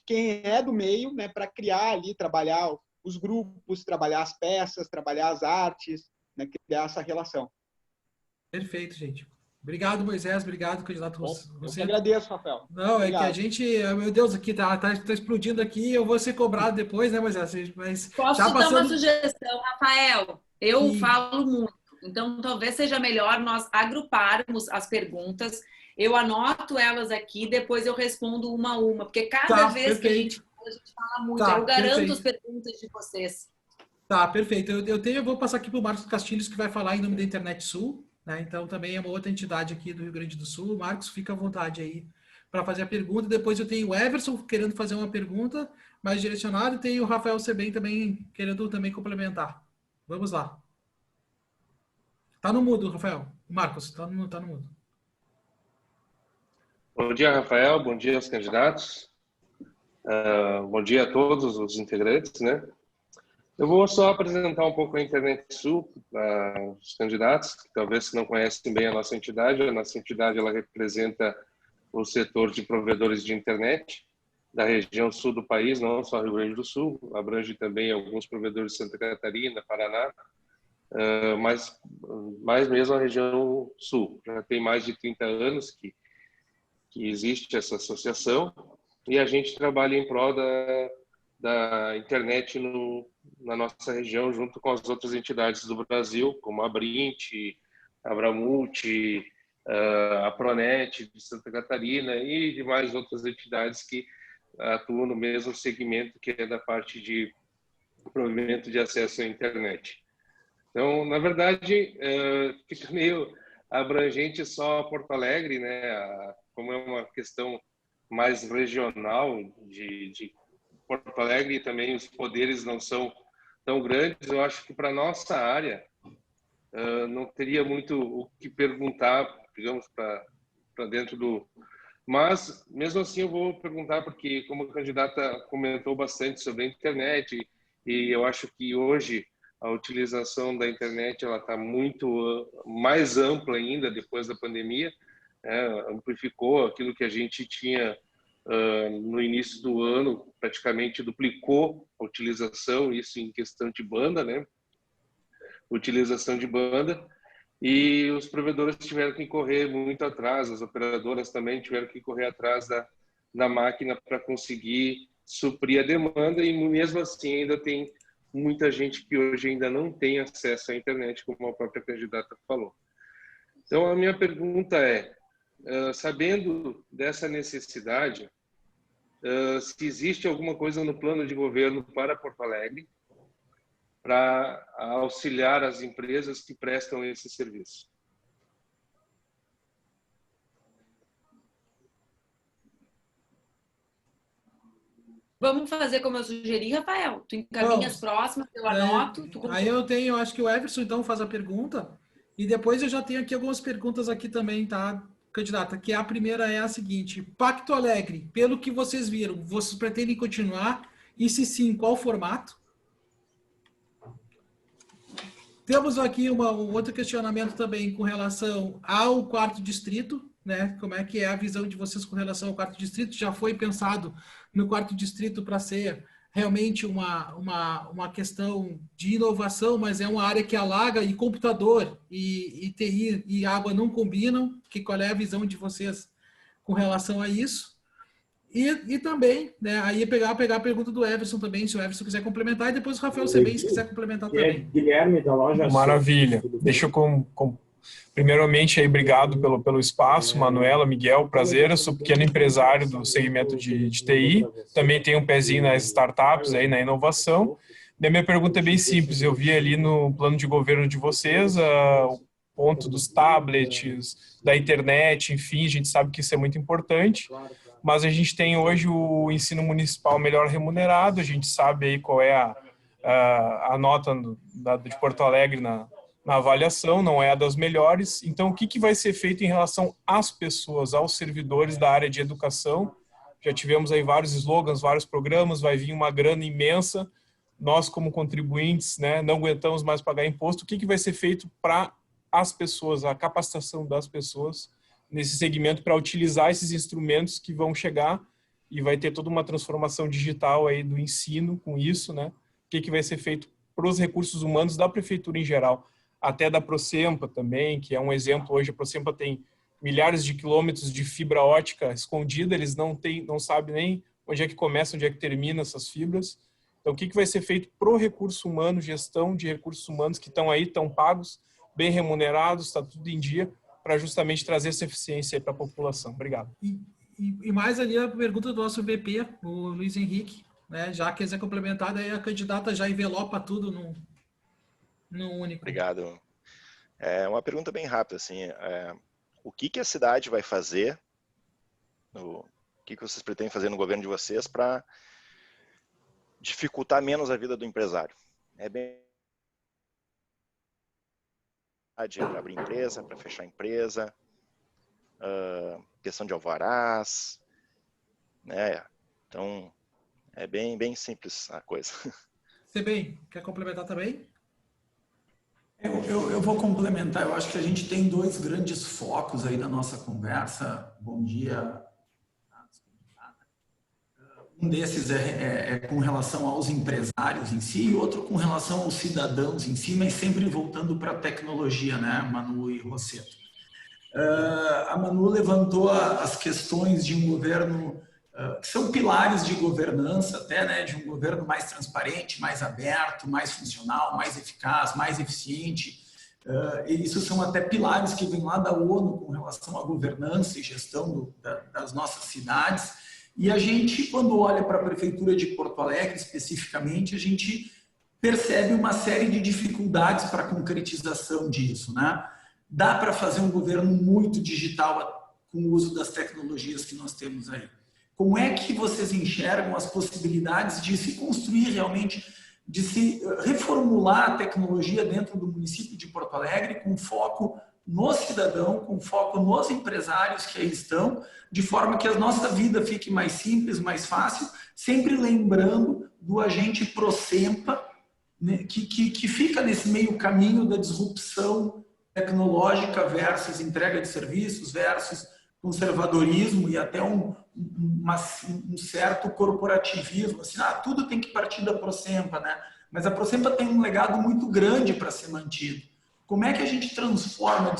Speaker 5: quem é do meio, né, para criar ali, trabalhar os grupos, trabalhar as peças, trabalhar as artes, né, criar essa relação.
Speaker 1: Perfeito, gente. Obrigado, Moisés. Obrigado, candidato.
Speaker 5: Eu que agradeço, Rafael.
Speaker 1: Não,
Speaker 5: Obrigado.
Speaker 1: É que a gente... Meu Deus, aqui tá explodindo aqui. Eu vou ser cobrado depois, né, Moisés? Mas
Speaker 2: posso
Speaker 1: tá
Speaker 2: dar uma sugestão, Rafael? Eu falo muito. Então, talvez seja melhor nós agruparmos as perguntas. Eu anoto elas aqui, depois eu respondo uma a uma. Porque cada vez que a gente fala muito. Eu garanto as perguntas de vocês.
Speaker 1: Tá, perfeito. Eu vou passar aqui para o Marcos Castilhos, que vai falar em nome da Internet Sul, né? Então, também é uma outra entidade aqui do Rio Grande do Sul. Marcos, fica à vontade aí para fazer a pergunta. Depois eu tenho o Everson querendo fazer uma pergunta mais direcionada e tenho o Rafael Sebem também querendo também complementar. Vamos lá. Tá no mudo, Rafael. Marcos, tá no mudo.
Speaker 6: Bom dia, Rafael. Bom dia aos candidatos. Bom dia a todos os integrantes, né? Eu vou só apresentar um pouco a Internet Sul para os candidatos, que talvez não conhecem bem a nossa entidade. A nossa entidade ela representa o setor de provedores de internet da região sul do país, não só Rio Grande do Sul, abrange também alguns provedores de Santa Catarina, Paraná, mas mais mesmo a região sul. Já tem mais de 30 anos que existe essa associação e a gente trabalha em prol da internet na nossa região, junto com as outras entidades do Brasil, como a Brint, a Abramult, a Pronet de Santa Catarina e demais outras entidades que atuam no mesmo segmento, que é da parte de provimento de acesso à internet. Então, na verdade, fica meio abrangente só Porto Alegre, né? Como é uma questão mais regional de Porto Alegre, e também os poderes não são tão grandes, eu acho que para nossa área não teria muito o que perguntar, digamos, para dentro do... Mas, mesmo assim, eu vou perguntar, porque como a candidata comentou bastante sobre a internet, e eu acho que hoje a utilização da internet ela está muito mais ampla ainda depois da pandemia, amplificou aquilo que a gente tinha no início do ano, praticamente duplicou a utilização, isso em questão de banda, né? Utilização de banda, e os provedores tiveram que correr muito atrás, as operadoras também tiveram que correr atrás da máquina para conseguir suprir a demanda, e mesmo assim ainda tem muita gente que hoje ainda não tem acesso à internet, como a própria candidata falou. Então, a minha pergunta é, sabendo dessa necessidade, se existe alguma coisa no plano de governo para Porto Alegre para auxiliar as empresas que prestam esse serviço.
Speaker 2: Vamos fazer como eu sugeri, Rafael. Tu encaminha as próximas, eu anoto.
Speaker 1: Aí eu acho que o Everson então faz a pergunta e depois eu já tenho aqui algumas perguntas aqui também, tá, candidata? Que a primeira é a seguinte: Pacto Alegre, pelo que vocês viram, vocês pretendem continuar? E se sim, qual formato? Temos aqui um outro questionamento também com relação ao quarto distrito, né? Como é que é a visão de vocês com relação ao quarto distrito? Já foi pensado no quarto distrito para ser realmente uma questão de inovação, mas é uma área que alaga e computador e TI e água não combinam. Qual é a visão de vocês com relação a isso? E também, né, aí pegar a pergunta do Everson também, se o Everson quiser complementar, e depois o Rafael Sebem, se quiser complementar também.
Speaker 7: Guilherme da loja.
Speaker 8: Maravilha. Deixa eu primeiramente aí, obrigado pelo espaço, Manuela, Miguel, prazer. Eu sou pequeno empresário do segmento de TI, também tenho um pezinho nas startups aí, na inovação. E a minha pergunta é bem simples. Eu vi ali no plano de governo de vocês o ponto dos tablets, da internet, enfim, a gente sabe que isso é muito importante. Mas a gente tem hoje o ensino municipal melhor remunerado, a gente sabe aí qual é a nota de Porto Alegre na avaliação, não é a das melhores. Então, o que vai ser feito em relação às pessoas, aos servidores da área de educação? Já tivemos aí vários slogans, vários programas, vai vir uma grana imensa. Nós, como contribuintes, né, não aguentamos mais pagar imposto. O que vai ser feito para as pessoas, a capacitação das pessoas nesse segmento para utilizar esses instrumentos que vão chegar e vai ter toda uma transformação digital aí do ensino com isso, né? O que vai ser feito para os recursos humanos da prefeitura em geral, até da Procempa também, que é um exemplo hoje. A Procempa tem milhares de quilômetros de fibra ótica escondida, eles não sabem nem onde é que começa, onde é que termina essas fibras. Então, o que vai ser feito para o recurso humano, gestão de recursos humanos que estão aí, estão pagos, bem remunerados, está tudo em dia, para justamente trazer essa eficiência para a população. Obrigado.
Speaker 1: E mais ali a pergunta do nosso VP, o Luiz Henrique, né? Já que quiser complementar, daí a candidata já envelopa tudo num único.
Speaker 9: Obrigado. É uma pergunta bem rápida, assim, o que a cidade vai fazer, o que vocês pretendem fazer no governo de vocês para dificultar menos a vida do empresário? É bem para abrir empresa, para fechar empresa, questão de alvarás, né? Então, é bem simples a coisa.
Speaker 1: Sebem, quer complementar também?
Speaker 7: Eu vou complementar. Eu acho que a gente tem dois grandes focos aí na nossa conversa. Bom dia. Um desses é com relação aos empresários em si e outro com relação aos cidadãos em si, mas sempre voltando para a tecnologia, né, Manu e Rosseto? A Manu levantou as questões de um governo que são pilares de governança até, né, de um governo mais transparente, mais aberto, mais funcional, mais eficaz, mais eficiente. Isso são até pilares que vêm lá da ONU com relação à governança e gestão das nossas cidades. E a gente, quando olha para a Prefeitura de Porto Alegre, especificamente, a gente percebe uma série de dificuldades para a concretização disso, né? Dá para fazer um governo muito digital com o uso das tecnologias que nós temos aí. Como é que vocês enxergam as possibilidades de se construir realmente, de se reformular a tecnologia dentro do município de Porto Alegre com foco no cidadão, com foco nos empresários que aí estão, de forma que a nossa vida fique mais simples, mais fácil, sempre lembrando do agente Procempa, né, que fica nesse meio caminho da disrupção tecnológica versus entrega de serviços, versus conservadorismo e até um certo corporativismo, assim, tudo tem que partir da Prosempa, né? Mas a Prosempa tem um legado muito grande para ser mantido. Como é que a gente transforma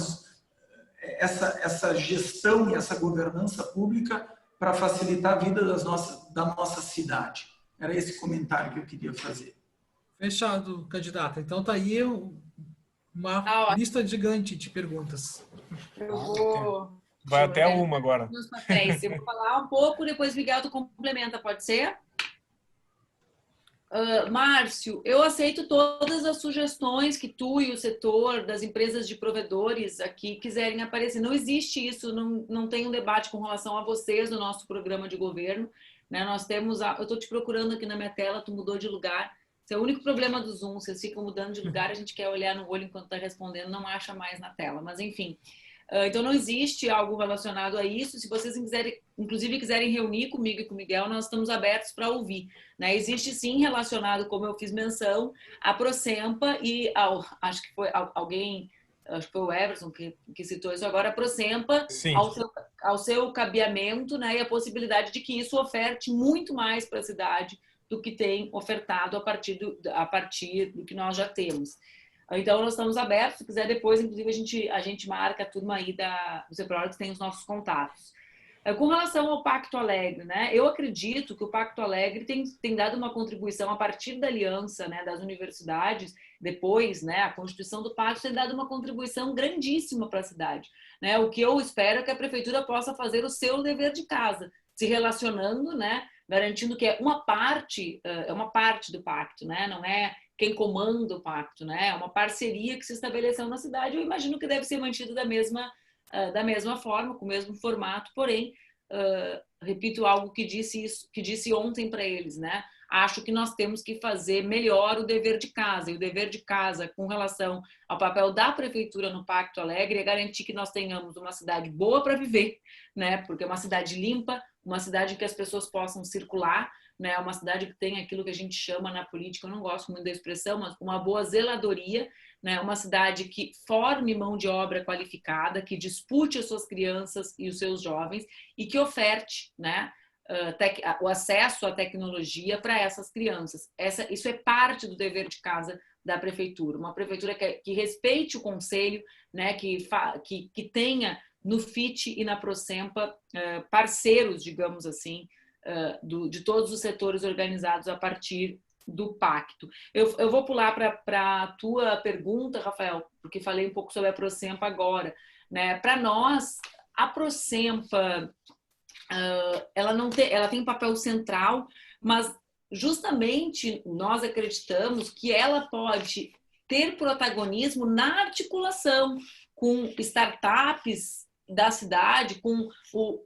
Speaker 7: essa gestão e essa governança pública para facilitar a vida da nossa cidade? Era esse comentário que eu queria fazer.
Speaker 1: Fechado, candidata. Então tá aí uma lista gigante de perguntas.
Speaker 2: Eu vou...
Speaker 8: Vai até uma agora.
Speaker 2: Meus papéis. Eu vou falar um pouco, depois Miguel tu complementa, pode ser? Márcio, eu aceito todas as sugestões que tu e o setor das empresas de provedores aqui quiserem aparecer. Não existe isso, não tem um debate com relação a vocês no nosso programa de governo, né? Nós temos, eu estou te procurando aqui na minha tela, tu mudou de lugar. Esse é o único problema do Zoom, vocês ficam mudando de lugar, a gente quer olhar no olho enquanto está respondendo, não acha mais na tela, mas enfim. Então, não existe algo relacionado a isso. Se vocês inclusive quiserem reunir comigo e com o Miguel, nós estamos abertos para ouvir, né? Existe sim relacionado, como eu fiz menção, a Prosempa e acho que foi alguém, acho que foi o Everson que citou isso agora, a Prosempa ao seu cabeamento, né? E a possibilidade de que isso oferte muito mais para a cidade do que tem ofertado a partir do que nós já temos. Então, nós estamos abertos. Se quiser, depois, inclusive, a gente marca a turma aí do CEPROR, que tem os nossos contatos. Com relação ao Pacto Alegre, né? Eu acredito que o Pacto Alegre tem dado uma contribuição a partir da aliança, né, das universidades, depois, né, a constituição do Pacto tem dado uma contribuição grandíssima para a cidade, né? O que eu espero é que a prefeitura possa fazer o seu dever de casa, se relacionando, né, garantindo que é uma parte do pacto, né? Não é quem comanda o pacto, né? É uma parceria que se estabeleceu na cidade. Eu imagino que deve ser mantido da mesma forma, com o mesmo formato, porém, repito algo que disse ontem para eles, né? Acho que nós temos que fazer melhor o dever de casa. E o dever de casa, com relação ao papel da prefeitura no Pacto Alegre, é garantir que nós tenhamos uma cidade boa para viver, né? Porque é uma cidade limpa, uma cidade em que as pessoas possam circular, né? Uma cidade que tem aquilo que a gente chama na política, eu não gosto muito da expressão, mas uma boa zeladoria, né? Uma cidade que forme mão de obra qualificada, que dispute as suas crianças e os seus jovens e que oferte, né, o acesso à tecnologia para essas crianças. Isso é parte do dever de casa da prefeitura. Uma prefeitura que respeite o conselho, né, que tenha no FIT e na Prosempa parceiros, digamos assim, de todos os setores organizados a partir do pacto. Eu vou pular para a tua pergunta, Rafael, porque falei um pouco sobre a Prosempa agora, né? Para nós, a Prosempa ela tem um papel central, mas justamente nós acreditamos que ela pode ter protagonismo na articulação com startups da cidade, com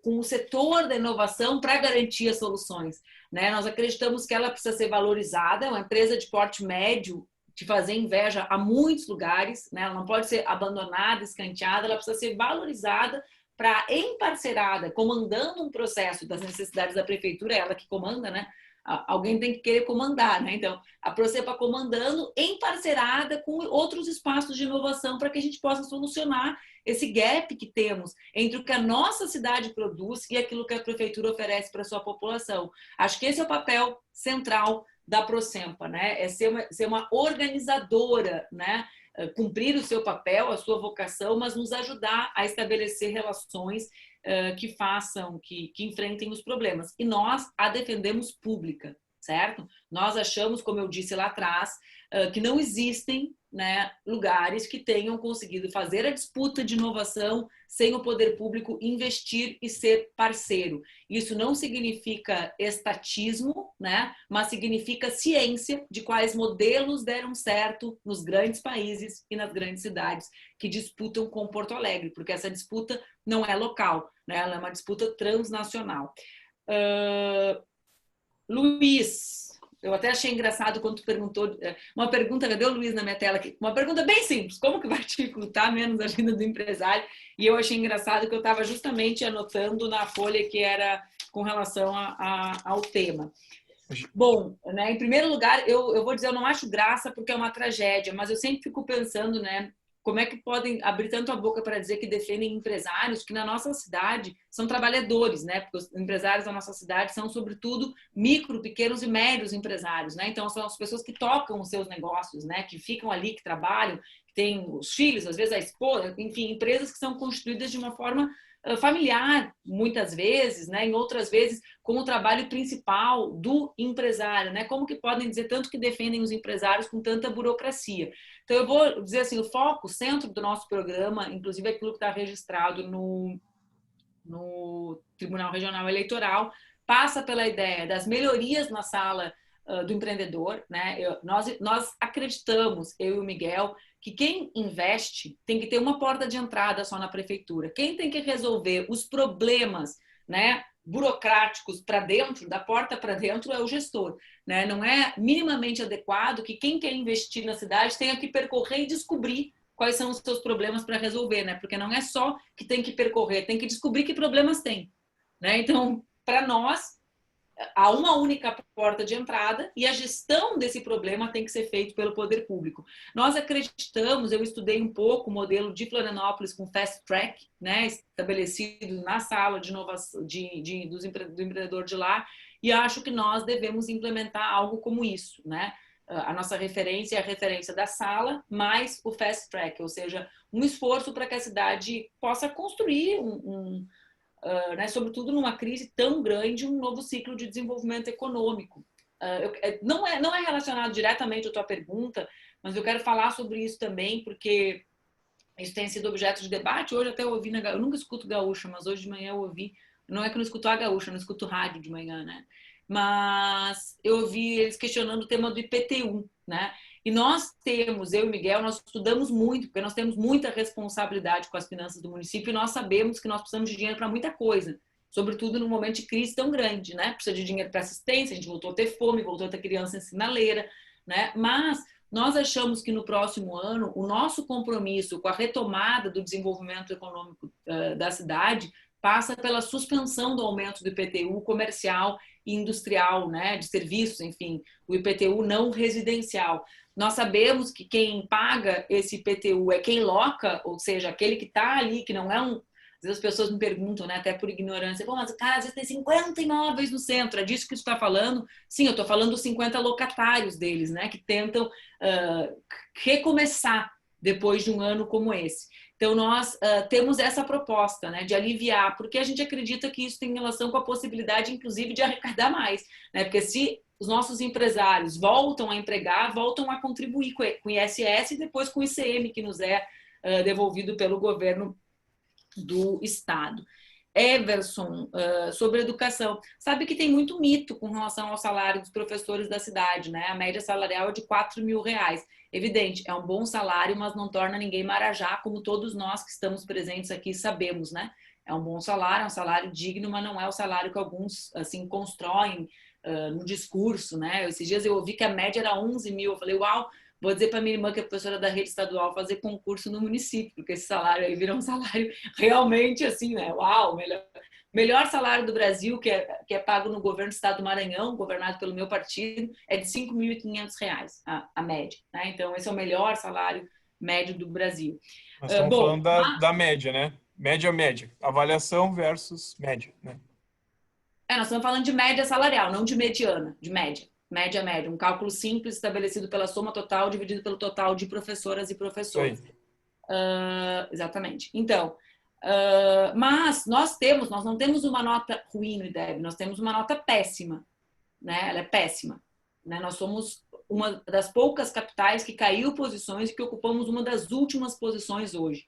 Speaker 2: o setor da inovação para garantir as soluções, né? Nós acreditamos que ela precisa ser valorizada, uma empresa de porte médio, de fazer inveja a muitos lugares, né? Ela não pode ser abandonada, escanteada, ela precisa ser valorizada para, emparcerada, comandando um processo das necessidades da prefeitura, ela que comanda, né? Alguém tem que querer comandar, né? Então, a Prosempa comandando, emparcerada com outros espaços de inovação para que a gente possa solucionar esse gap que temos entre o que a nossa cidade produz e aquilo que a prefeitura oferece para a sua população. Acho que esse é o papel central da Prosempa, né? É ser uma organizadora, né? Cumprir o seu papel, a sua vocação, mas nos ajudar a estabelecer relações que façam, que enfrentem os problemas. E nós a defendemos pública, certo? Nós achamos, como eu disse lá atrás, que não existem, né, lugares que tenham conseguido fazer a disputa de inovação sem o poder público investir e ser parceiro. Isso não significa estatismo, né, mas significa ciência de quais modelos deram certo nos grandes países e nas grandes cidades que disputam com Porto Alegre, porque essa disputa não é local, né, ela é uma disputa transnacional. Luiz, eu até achei engraçado quando tu perguntou, uma pergunta, cadê o Luiz na minha tela aqui? Uma pergunta bem simples, como que vai dificultar menos a vida do empresário? E eu achei engraçado que eu estava justamente anotando na folha que era com relação ao tema. Bom, em primeiro lugar, eu vou dizer, eu não acho graça porque é uma tragédia, mas eu sempre fico pensando, né, como é que podem abrir tanto a boca para dizer que defendem empresários que na nossa cidade são trabalhadores, né? Porque os empresários da nossa cidade são, sobretudo, micro, pequenos e médios empresários, né? Então, são as pessoas que tocam os seus negócios, né? Que ficam ali, que trabalham, que têm os filhos, às vezes a esposa, enfim, empresas que são constituídas de uma forma familiar, muitas vezes, né? Em outras vezes, com o trabalho principal do empresário, né? Como que podem dizer tanto que defendem os empresários com tanta burocracia? Então, eu vou dizer assim, o foco, o centro do nosso programa, inclusive aquilo que está registrado no Tribunal Regional Eleitoral, passa pela ideia das melhorias na sala do empreendedor, né? Nós acreditamos, eu e o Miguel, que quem investe tem que ter uma porta de entrada só na prefeitura. Quem tem que resolver os problemas, né, burocráticos para dentro, da porta para dentro, é o gestor, né? Não é minimamente adequado que quem quer investir na cidade tenha que percorrer e descobrir quais são os seus problemas para resolver, né? Porque não é só que tem que percorrer, tem que descobrir que problemas tem, né? Então, para nós, há uma única porta de entrada e a gestão desse problema tem que ser feita pelo poder público. Nós acreditamos, eu estudei um pouco o modelo de Florianópolis com Fast Track, né, estabelecido na sala de inovação do empreendedor de lá, e acho que nós devemos implementar algo como isso, né? A nossa referência é a referência da sala, mais o Fast Track, ou seja, um esforço para que a cidade possa construir né, sobretudo numa crise tão grande, um novo ciclo de desenvolvimento econômico. Não é relacionado diretamente à tua pergunta, mas eu quero falar sobre isso também, porque isso tem sido objeto de debate. Hoje até eu ouvi, eu nunca escuto gaúcha, mas hoje de manhã eu ouvi, não é que eu não escuto a gaúcha, eu não escuto rádio de manhã, né? Mas eu ouvi eles questionando o tema do IPTU, né? E nós temos, eu e o Miguel, nós estudamos muito, porque nós temos muita responsabilidade com as finanças do município e nós sabemos que nós precisamos de dinheiro para muita coisa, sobretudo num momento de crise tão grande, né? Precisa de dinheiro para assistência, a gente voltou a ter fome, voltou a ter criança em sinaleira, né? Mas nós achamos que no próximo ano o nosso compromisso com a retomada do desenvolvimento econômico da cidade passa pela suspensão do aumento do IPTU comercial e industrial, né? De serviços, enfim, o IPTU não residencial. Nós sabemos que quem paga esse IPTU é quem loca, ou seja, aquele que está ali, que não é um... Às vezes as pessoas me perguntam, né, até por ignorância, pô, mas cara, às vezes tem 50 imóveis no centro, é disso que tu está falando? Sim, eu estou falando dos 50 locatários deles, né, que tentam recomeçar depois de um ano como esse. Então, nós temos essa proposta, né, de aliviar, porque a gente acredita que isso tem relação com a possibilidade, inclusive, de arrecadar mais, né, porque se os nossos empresários voltam a empregar, voltam a contribuir com o ISS e depois com o ICM, que nos é devolvido pelo governo do Estado. Everson, sobre educação. Sabe que tem muito mito com relação ao salário dos professores da cidade, né? A média salarial é de R$4.000. Evidente, é um bom salário, mas não torna ninguém marajá, como todos nós que estamos presentes aqui sabemos, né? É um bom salário, é um salário digno, mas não é o salário que alguns, assim, constroem no discurso, né? Esses dias eu ouvi que a média era 11 mil. Eu falei, uau, vou dizer para minha irmã, que é professora da rede estadual, fazer concurso no município, porque esse salário aí vira um salário realmente assim, né? Uau, melhor salário do Brasil, que é pago no governo do estado do Maranhão, governado pelo meu partido, é de R$5.500, a média, né? Então, esse é o melhor salário médio do Brasil.
Speaker 8: Nós estamos falando da média, né? Média. Avaliação versus média, né?
Speaker 2: Nós estamos falando de média salarial, não de mediana, de média. Média. Um cálculo simples estabelecido pela soma total dividido pelo total de professoras e professores. Exatamente. Então, mas nós não temos uma nota ruim no IDEB, nós temos uma nota péssima, né? Ela é péssima, né? Nós somos uma das poucas capitais que caiu posições e que ocupamos uma das últimas posições hoje,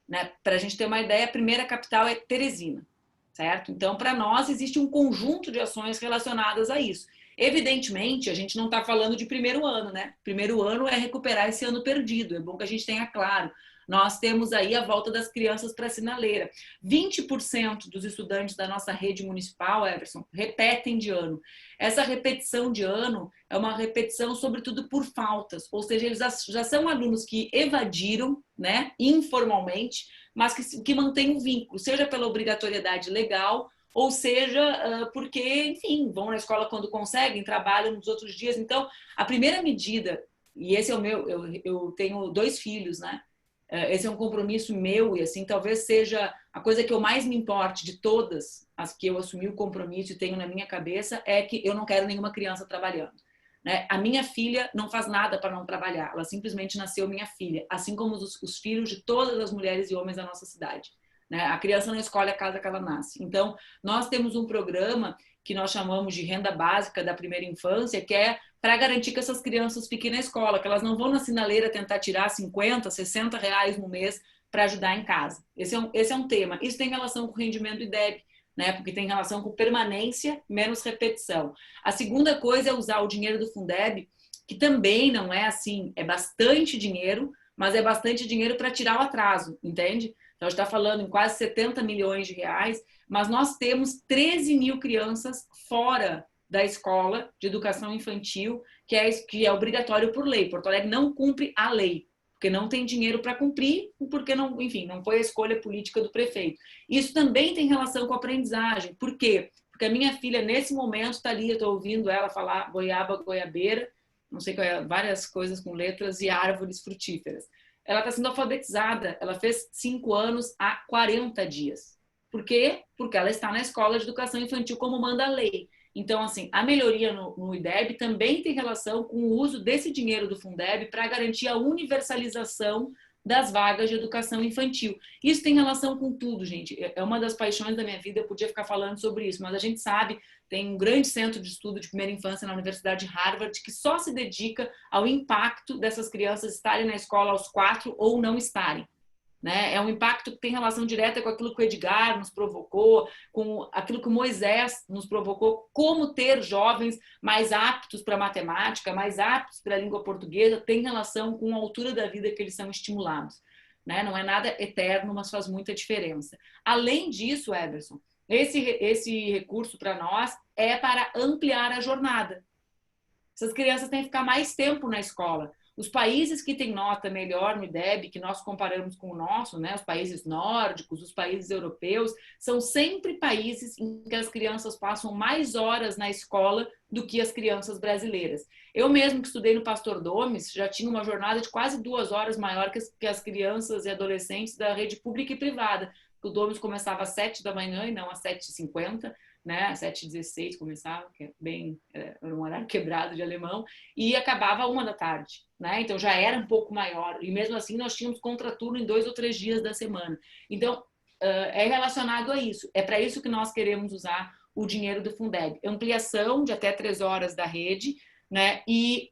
Speaker 2: né? Para a gente ter uma ideia, a primeira capital é Teresina, certo? Então, para nós existe um conjunto de ações relacionadas a isso. Evidentemente, a gente não está falando de primeiro ano, né? Primeiro ano é recuperar esse ano perdido. É bom que a gente tenha claro. Nós temos aí a volta das crianças para a sinaleira. 20% dos estudantes da nossa rede municipal, Everson, repetem de ano. Essa repetição de ano é uma repetição, sobretudo, por faltas. Ou seja, eles já são alunos que evadiram, né, informalmente, mas que mantêm o vínculo, seja pela obrigatoriedade legal, ou seja, porque, enfim, vão na escola quando conseguem, trabalham nos outros dias. Então, a primeira medida, e esse é o meu, eu tenho 2 filhos, né? esse é um compromisso meu e assim talvez seja a coisa que eu mais me importe de todas as que eu assumi o compromisso e tenho na minha cabeça, é que eu não quero nenhuma criança trabalhando, né? A minha filha não faz nada para não trabalhar, ela simplesmente nasceu minha filha, assim como os filhos de todas as mulheres e homens da nossa cidade, né? A criança não escolhe a casa que ela nasce. Então, nós temos um programa que nós chamamos de renda básica da primeira infância, que é para garantir que essas crianças fiquem na escola, que elas não vão na sinaleira tentar tirar 50, 60 reais no mês para ajudar em casa. Esse é um tema. Isso tem relação com o rendimento do IDEB, né? Porque tem relação com permanência menos repetição. A segunda coisa é usar o dinheiro do Fundeb, que também não é assim, é bastante dinheiro, mas é bastante dinheiro para tirar o atraso, entende? Então, a gente está falando em quase 70 milhões de reais, mas nós temos 13 mil crianças fora da escola de educação infantil, que é obrigatório por lei. Porto Alegre não cumpre a lei, porque não tem dinheiro para cumprir, porque não, enfim, não foi a escolha política do prefeito. Isso também tem relação com a aprendizagem. Por quê? Porque a minha filha, nesse momento, está ali, eu estou ouvindo ela falar goiaba, goiabeira, não sei qual é, várias coisas com letras e árvores frutíferas. Ela está sendo alfabetizada, ela fez 5 anos há 40 dias. Por quê? Porque ela está na escola de educação infantil como manda a lei. Então, assim, a melhoria no IDEB também tem relação com o uso desse dinheiro do Fundeb para garantir a universalização das vagas de educação infantil. Isso tem relação com tudo, gente. É uma das paixões da minha vida, eu podia ficar falando sobre isso, mas a gente sabe, tem um grande centro de estudo de primeira infância na Universidade de Harvard que só se dedica ao impacto dessas crianças estarem na escola aos 4 ou não estarem. Né? É um impacto que tem relação direta com aquilo que o Edgar nos provocou, com aquilo que o Moisés nos provocou, como ter jovens mais aptos para matemática, mais aptos para a língua portuguesa, tem relação com a altura da vida que eles são estimulados. Né? Não é nada eterno, mas faz muita diferença. Além disso, Everson, esse recurso para nós é para ampliar a jornada. Essas crianças têm que ficar mais tempo na escola. Os países que têm nota melhor no IDEB, que nós comparamos com o nosso, né, os países nórdicos, os países europeus, são sempre países em que as crianças passam mais horas na escola do que as crianças brasileiras. Eu mesmo que estudei no Pastor Domes, já tinha uma jornada de quase 2 horas maior que as crianças e adolescentes da rede pública e privada. O Domes começava às 7 da manhã e não às 7h50. Né, às 7h16 começava, que é bem um horário quebrado de alemão, e acabava 1 da tarde, né? Então já era um pouco maior, e mesmo assim nós tínhamos contraturno em 2 ou 3 dias da semana. Então é relacionado a isso, é para isso que nós queremos usar o dinheiro do Fundeb, ampliação de até 3 horas da rede, né? E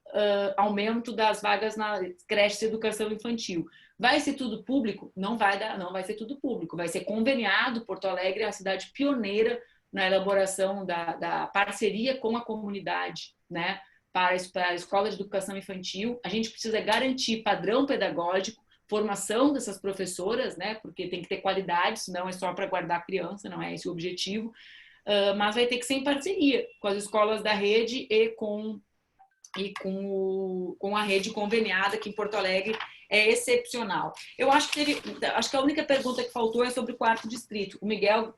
Speaker 2: aumento das vagas na creche de educação infantil. Vai ser tudo público? Não vai ser tudo público, vai ser conveniado. Porto Alegre é a cidade pioneira na elaboração da parceria com a comunidade, né, para a escola de educação infantil. A gente precisa garantir padrão pedagógico, formação dessas professoras, né, porque tem que ter qualidade, senão é só para guardar a criança, não é esse o objetivo, mas vai ter que ser em parceria com as escolas da rede e com a rede conveniada, que em Porto Alegre é excepcional. Eu acho que a única pergunta que faltou é sobre o 4º distrito. O Miguel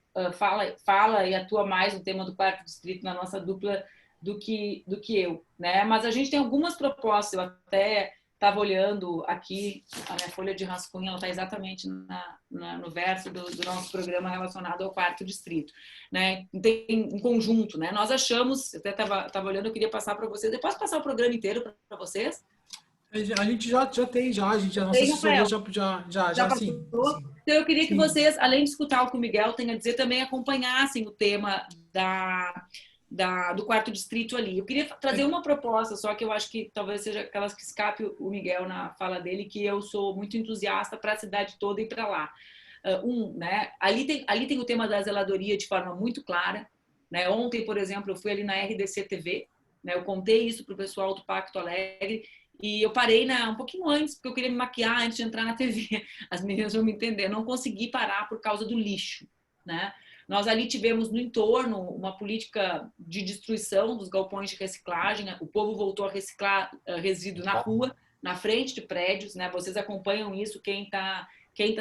Speaker 2: fala e atua mais no tema do 4º distrito na nossa dupla do que eu, né? Mas a gente tem algumas propostas. Eu até estava olhando aqui a minha folha de rascunho, ela está exatamente no verso do nosso programa relacionado ao 4º distrito, né? Tem em conjunto, né? Nós achamos, eu até estava olhando, eu queria passar para vocês. Eu posso passar o programa inteiro para vocês?
Speaker 1: A gente já tem, a nossa assessoria já sim.
Speaker 2: Então eu queria que vocês, além de escutar o que o Miguel tem a dizer, também acompanhassem o tema do 4º distrito ali. Eu queria trazer uma proposta, só que eu acho que talvez seja aquelas que escape o Miguel na fala dele, que eu sou muito entusiasta para a cidade toda e para lá. Né? Ali tem o tema da zeladoria de forma muito clara. Né? Ontem, por exemplo, eu fui ali na RDC TV, né? Eu contei isso para o pessoal do Pacto Alegre, e eu parei um pouquinho antes, porque eu queria me maquiar antes de entrar na TV. As meninas vão me entender. Eu não consegui parar por causa do lixo, né? Nós ali tivemos no entorno uma política de destruição dos galpões de reciclagem. O povo voltou a reciclar resíduo na rua, na frente de prédios, né? Vocês acompanham isso, quem tá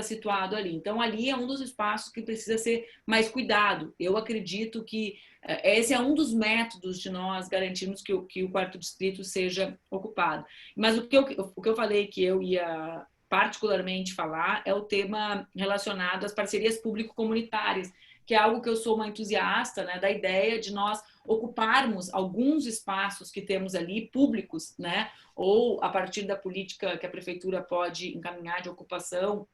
Speaker 2: situado ali. Então, ali é um dos espaços que precisa ser mais cuidado. Eu acredito que esse é um dos métodos de nós garantirmos que o 4º distrito seja ocupado. Mas o que eu falei que eu ia particularmente falar é o tema relacionado às parcerias público-comunitárias, que é algo que eu sou uma entusiasta, né, da ideia de nós ocuparmos alguns espaços que temos ali, públicos, né, ou a partir da política que a prefeitura pode encaminhar de ocupação,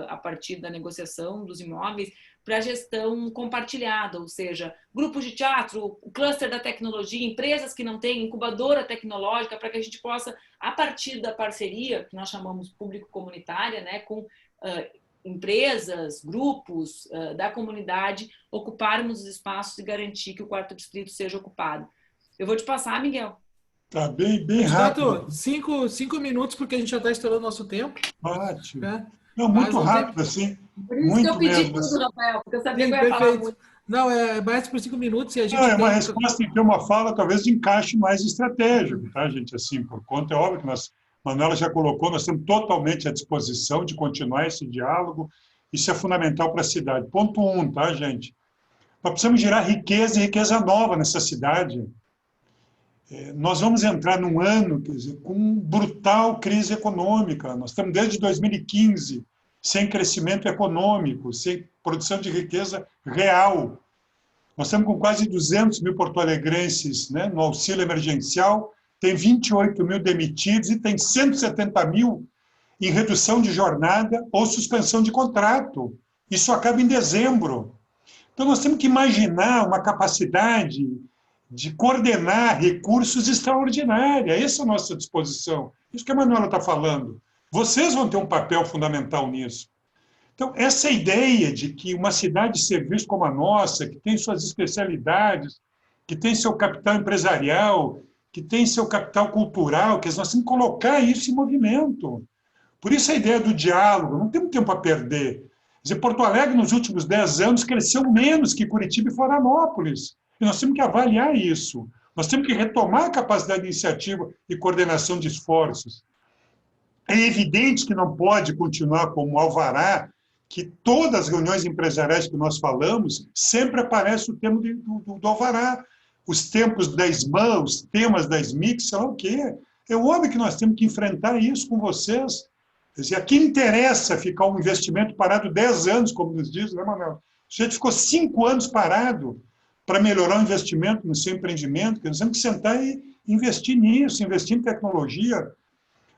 Speaker 2: a partir da negociação dos imóveis, para a gestão compartilhada, ou seja, grupos de teatro, o cluster da tecnologia, empresas que não têm incubadora tecnológica, para que a gente possa, a partir da parceria, que nós chamamos público-comunitária, né, com empresas, grupos da comunidade, ocuparmos os espaços e garantir que o 4º distrito seja ocupado. Eu vou te passar, Miguel.
Speaker 3: Tá bem rápido.
Speaker 1: 5 minutos, porque a gente já está estourando nosso tempo.
Speaker 3: Ótimo.
Speaker 1: Né?
Speaker 3: Não, muito rápido, assim.
Speaker 2: Por isso
Speaker 3: muito
Speaker 2: que eu pedi
Speaker 3: mesmo,
Speaker 2: tudo,
Speaker 3: assim.
Speaker 2: Rafael, porque eu sabia
Speaker 1: Sim,
Speaker 2: que eu ia falar
Speaker 1: perfeito.
Speaker 2: muito.
Speaker 1: Não, é mais por 5 minutos e a gente
Speaker 3: Não, é uma
Speaker 1: tem...
Speaker 3: resposta em ter uma fala, talvez, de encaixe mais estratégico, tá, gente? Assim, por conta, é óbvio que Manuela já colocou, nós estamos totalmente à disposição de continuar esse diálogo. Isso é fundamental para a cidade. Ponto 1, tá, gente? Nós precisamos gerar riqueza e riqueza nova nessa cidade. Nós vamos entrar num ano, quer dizer, com brutal crise econômica. Nós estamos desde 2015 sem crescimento econômico, sem produção de riqueza real. Nós estamos com quase 200 mil porto-alegrenses, né, no auxílio emergencial, tem 28 mil demitidos e tem 170 mil em redução de jornada ou suspensão de contrato. Isso acaba em dezembro. Então, nós temos que imaginar uma capacidade de coordenar recursos extraordinária. Essa é a nossa disposição. Isso que a Manuela está falando. Vocês vão ter um papel fundamental nisso. Então, essa ideia de que uma cidade de serviço como a nossa, que tem suas especialidades, que tem seu capital empresarial, que tem seu capital cultural, que nós temos que colocar isso em movimento. Por isso a ideia do diálogo, não temos tempo a perder. Quer dizer, Porto Alegre, nos últimos 10 anos, cresceu menos que Curitiba e Florianópolis. E nós temos que avaliar isso. Nós temos que retomar a capacidade de iniciativa e coordenação de esforços. É evidente que não pode continuar como alvará, que todas as reuniões empresariais que nós falamos, sempre aparece o tema do alvará. Os tempos da SMAN, os temas da SMIC, sei lá o quê. É óbvio que nós temos que enfrentar isso com vocês. Quer dizer, aqui interessa ficar um investimento parado 10 anos, como nos diz, né, Manuel? A gente ficou 5 anos parado para melhorar o investimento no seu empreendimento, que nós temos que sentar e investir nisso, investir em tecnologia.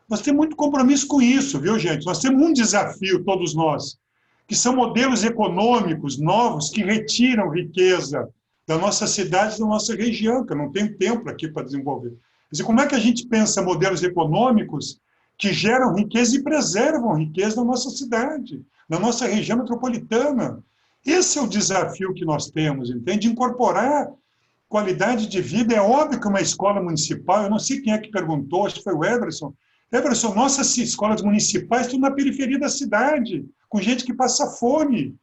Speaker 3: Nós temos muito compromisso com isso, viu, gente? Nós temos um desafio, todos nós, que são modelos econômicos novos que retiram riqueza da nossa cidade, da nossa região, que eu não tenho tempo aqui para desenvolver. Quer dizer, como é que a gente pensa modelos econômicos que geram riqueza e preservam riqueza na nossa cidade, na nossa região metropolitana? Esse é o desafio que nós temos, entende? Incorporar qualidade de vida. É óbvio que uma escola municipal, eu não sei quem é que perguntou, acho que foi o Everson, nossas escolas municipais estão na periferia da cidade, com gente que passa fome.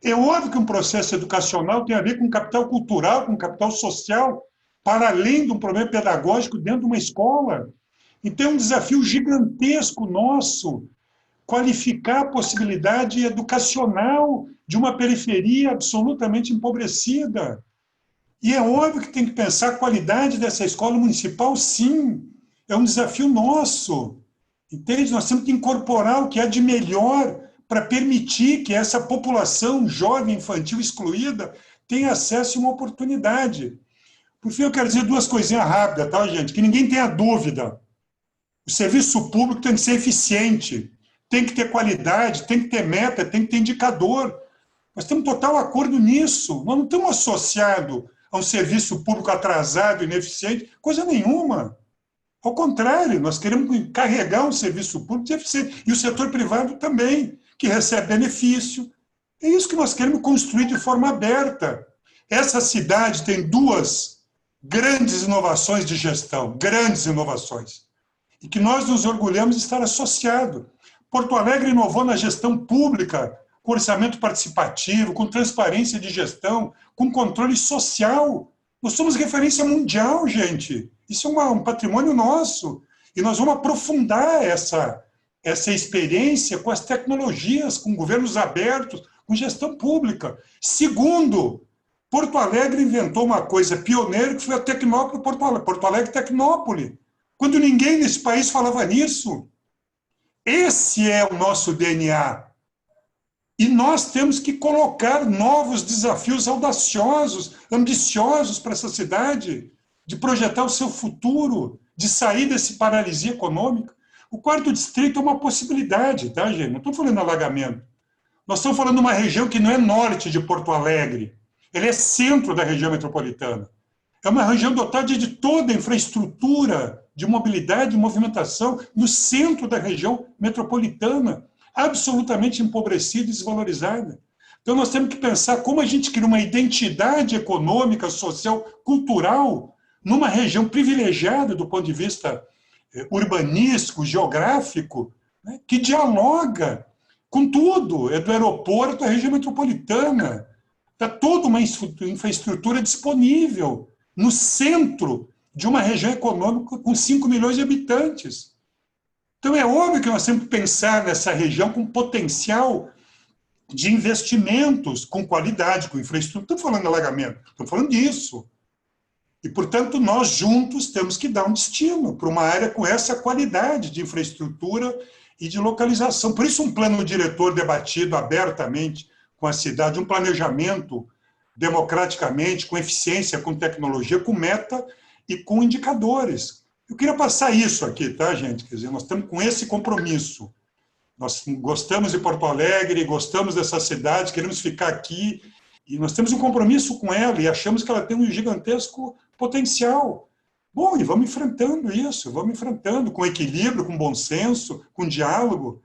Speaker 3: É óbvio que um processo educacional tem a ver com capital cultural, com capital social, para além de um problema pedagógico dentro de uma escola. Então, é um desafio gigantesco nosso qualificar a possibilidade educacional de uma periferia absolutamente empobrecida. E é óbvio que tem que pensar a qualidade dessa escola municipal, sim. É um desafio nosso. Entende? Nós temos que incorporar o que há de melhor para permitir que essa população jovem, infantil, excluída, tenha acesso a uma oportunidade. Por fim, eu quero dizer 2 coisinhas rápidas, tá, gente? Que ninguém tenha dúvida. O serviço público tem que ser eficiente, tem que ter qualidade, tem que ter meta, tem que ter indicador. Nós temos total acordo nisso. Nós não estamos associados a um serviço público atrasado, ineficiente, coisa nenhuma. Ao contrário, nós queremos carregar um serviço público eficiente. E o setor privado também, que recebe benefício. É isso que nós queremos construir de forma aberta. Essa cidade tem 2 grandes inovações de gestão, grandes inovações, e que nós nos orgulhamos de estar associado. Porto Alegre inovou na gestão pública, com orçamento participativo, com transparência de gestão, com controle social. Nós somos referência mundial, gente. Isso é um patrimônio nosso. E nós vamos aprofundar essa experiência com as tecnologias, com governos abertos, com gestão pública. Segundo, Porto Alegre inventou uma coisa pioneira, que foi a Tecnópole Porto Alegre Tecnópole, quando ninguém nesse país falava nisso. Esse é o nosso DNA. E nós temos que colocar novos desafios audaciosos, ambiciosos para essa cidade, de projetar o seu futuro, de sair desse paralisia econômica. O quarto distrito é uma possibilidade, tá, gente? Não estou falando alagamento. Nós estamos falando de uma região que não é norte de Porto Alegre. Ele é centro da região metropolitana. É uma região dotada de toda a infraestrutura de mobilidade e movimentação no centro da região metropolitana, absolutamente empobrecida e desvalorizada. Então, nós temos que pensar como a gente cria uma identidade econômica, social, cultural, numa região privilegiada do ponto de vista urbanístico, geográfico, né, que dialoga com tudo, é do aeroporto à região metropolitana. Está toda uma infraestrutura disponível no centro de uma região econômica com 5 milhões de habitantes. Então, é óbvio que nós temos que pensar nessa região com potencial de investimentos, com qualidade, com infraestrutura. Não estou falando de alagamento, estou falando disso. E, portanto, nós juntos temos que dar um destino para uma área com essa qualidade de infraestrutura e de localização. Por isso, um plano diretor debatido abertamente com a cidade, um planejamento democraticamente, com eficiência, com tecnologia, com meta e com indicadores. Eu queria passar isso aqui, tá, gente? Quer dizer, nós estamos com esse compromisso. Nós gostamos de Porto Alegre, gostamos dessa cidade, queremos ficar aqui, e nós temos um compromisso com ela e achamos que ela tem um gigantesco potencial. Bom, e vamos enfrentando isso, vamos enfrentando com equilíbrio, com bom senso, com diálogo.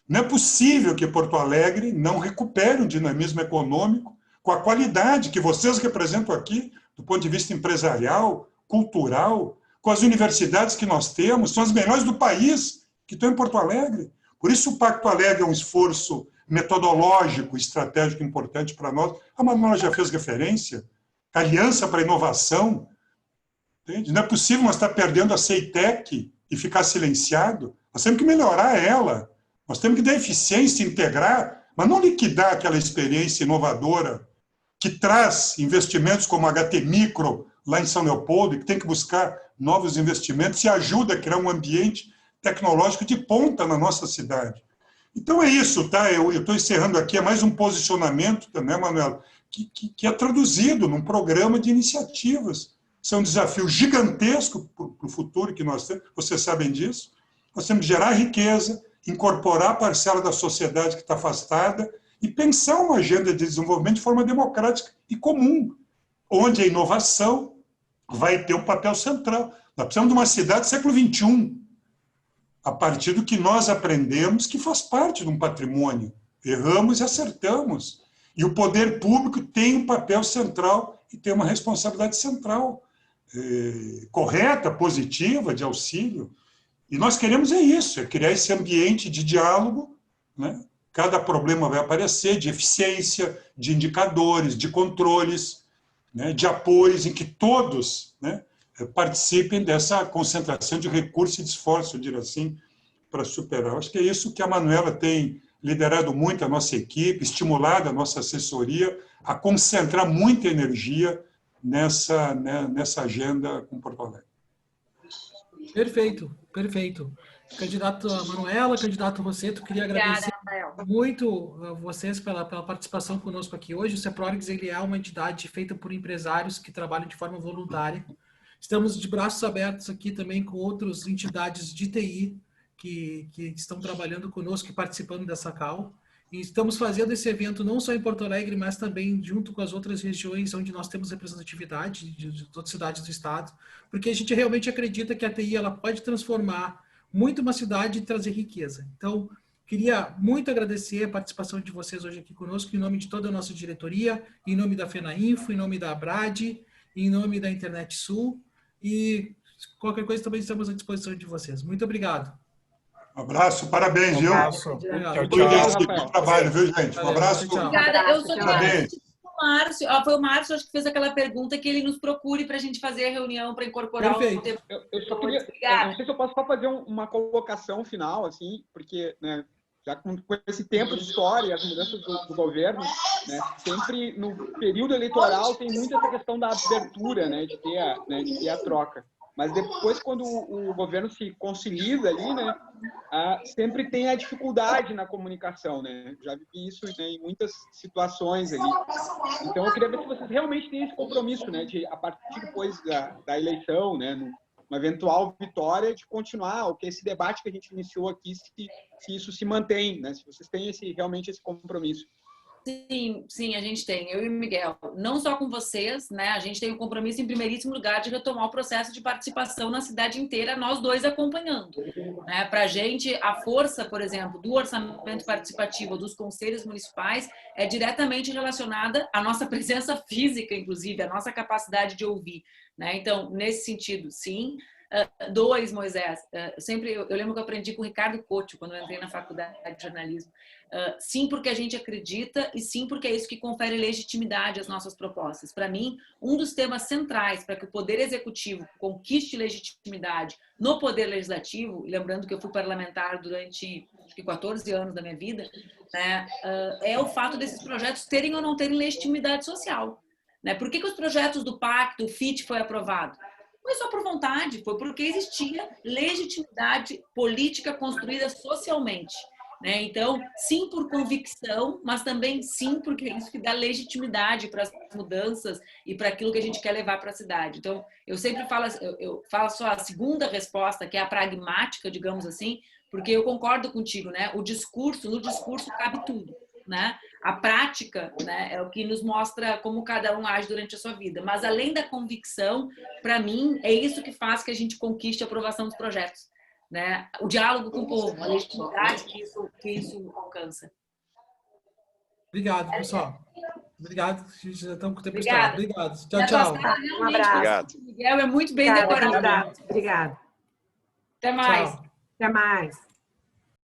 Speaker 3: Não é possível que Porto Alegre não recupere um dinamismo econômico com a qualidade que vocês representam aqui, do ponto de vista empresarial, cultural, com as universidades que nós temos, são as melhores do país que estão em Porto Alegre. Por isso o Pacto Alegre é um esforço metodológico, estratégico importante para nós. A Manuela já fez referência, a Aliança para a Inovação. Entende? Não é possível nós estar perdendo a CEITEC e ficar silenciado. Nós temos que melhorar ela. Nós temos que dar eficiência, integrar, mas não liquidar aquela experiência inovadora que traz investimentos como a HT Micro, lá em São Leopoldo, que tem que buscar novos investimentos e ajuda a criar um ambiente tecnológico de ponta na nossa cidade. Então é isso, tá? Eu estou encerrando aqui, é mais um posicionamento também, Manuela, que é traduzido num programa de iniciativas. Isso é um desafio gigantesco para o futuro que nós temos, vocês sabem disso. Nós temos que gerar riqueza, incorporar a parcela da sociedade que está afastada e pensar uma agenda de desenvolvimento de forma democrática e comum, onde a inovação vai ter um papel central. Nós precisamos de uma cidade do século XXI, a partir do que nós aprendemos, que faz parte de um patrimônio. Erramos e acertamos. E o poder público tem um papel central e tem uma responsabilidade central, correta, positiva, de auxílio. E nós queremos isso, é criar esse ambiente de diálogo, né? Cada problema vai aparecer, de eficiência, de indicadores, de controles, né? De apoios em que todos, né, participem dessa concentração de recursos e de esforço, eu diria assim, para superar. Acho que é isso que a Manuela tem liderado muito a nossa equipe, estimulado a nossa assessoria a concentrar muita energia nessa agenda com Porto Alegre.
Speaker 1: Perfeito, perfeito. Candidato Manuela, candidato Rosseto, queria agradecer muito a vocês pela participação conosco aqui hoje. O CEPRORGS, ele é uma entidade feita por empresários que trabalham de forma voluntária. Estamos de braços abertos aqui também com outras entidades de TI que estão trabalhando conosco e participando dessa CAL. E estamos fazendo esse evento não só em Porto Alegre, mas também junto com as outras regiões onde nós temos representatividade de outras cidades do estado, porque a gente realmente acredita que a TI ela pode transformar muito uma cidade e trazer riqueza. Então, queria muito agradecer a participação de vocês hoje aqui conosco, em nome de toda a nossa diretoria, em nome da FENAINFO, em nome da ABRAD, em nome da Internet Sul, e qualquer coisa também estamos à disposição de vocês. Muito obrigado.
Speaker 3: Um abraço, parabéns, viu?
Speaker 8: Um abraço.
Speaker 3: Tchau, tchau. Bom trabalho, viu, gente? Um abraço.
Speaker 2: Obrigada. Eu sou
Speaker 3: Parabéns.
Speaker 2: o Márcio. Foi o Márcio, acho que fez aquela pergunta que ele nos procure para a gente fazer a reunião para incorporar
Speaker 1: Perfeito.
Speaker 2: o tempo.
Speaker 5: Eu só queria, não sei se eu posso só fazer uma colocação final, assim, porque, né, já com esse tempo de história, as mudanças do governo, né, sempre no período eleitoral tem muito essa questão da abertura, né, de ter a troca. Mas depois, quando o governo se consolida ali, né, sempre tem a dificuldade na comunicação, né? Já vivi isso, né, em muitas situações ali. Então, eu queria ver se vocês realmente têm esse compromisso, né, de, a partir depois da eleição, né, uma eventual vitória, de continuar, o que esse debate que a gente iniciou aqui, se isso se mantém, né? Se vocês têm realmente esse compromisso.
Speaker 2: Sim, a gente tem, eu e o Miguel, não só com vocês, né? A gente tem um compromisso em primeiríssimo lugar de retomar o processo de participação na cidade inteira, nós dois acompanhando, né? Para a gente, a força, por exemplo, do orçamento participativo dos conselhos municipais é diretamente relacionada à nossa presença física, inclusive, à nossa capacidade de ouvir, né? Então, nesse sentido, sim. Dois, Moisés, eu lembro que eu aprendi com o Ricardo Couto quando eu entrei na faculdade de jornalismo. Sim, porque a gente acredita, e sim, porque é isso que confere legitimidade às nossas propostas. Para mim, um dos temas centrais para que o Poder Executivo conquiste legitimidade no Poder Legislativo, lembrando que eu fui parlamentar durante acho que 14 anos da minha vida, né, é o fato desses projetos terem ou não terem legitimidade social. Né? Por que os projetos do Pacto, o FIT, foi aprovado? Não foi só por vontade, foi porque existia legitimidade política construída socialmente. Né? Então, sim por convicção, mas também sim porque é isso que dá legitimidade para as mudanças e para aquilo que a gente quer levar para a cidade. Então, eu sempre falo, eu falo só a segunda resposta, que é a pragmática, digamos assim, porque eu concordo contigo, né? No discurso cabe tudo, né? A prática, né, é o que nos mostra como cada um age durante a sua vida. Mas, além da convicção, para mim, é isso que faz que a gente conquiste a aprovação dos projetos. Né? O diálogo com o povo, a legitimidade que isso alcança.
Speaker 1: Obrigado, pessoal. Obrigado. Já estamos com o tempo
Speaker 2: estourado.
Speaker 1: Obrigado. Tchau, tchau.
Speaker 2: Um abraço. Obrigado. O Miguel é muito bem decorado.
Speaker 10: Obrigado.
Speaker 2: Até mais.
Speaker 1: Tchau.
Speaker 10: Até mais.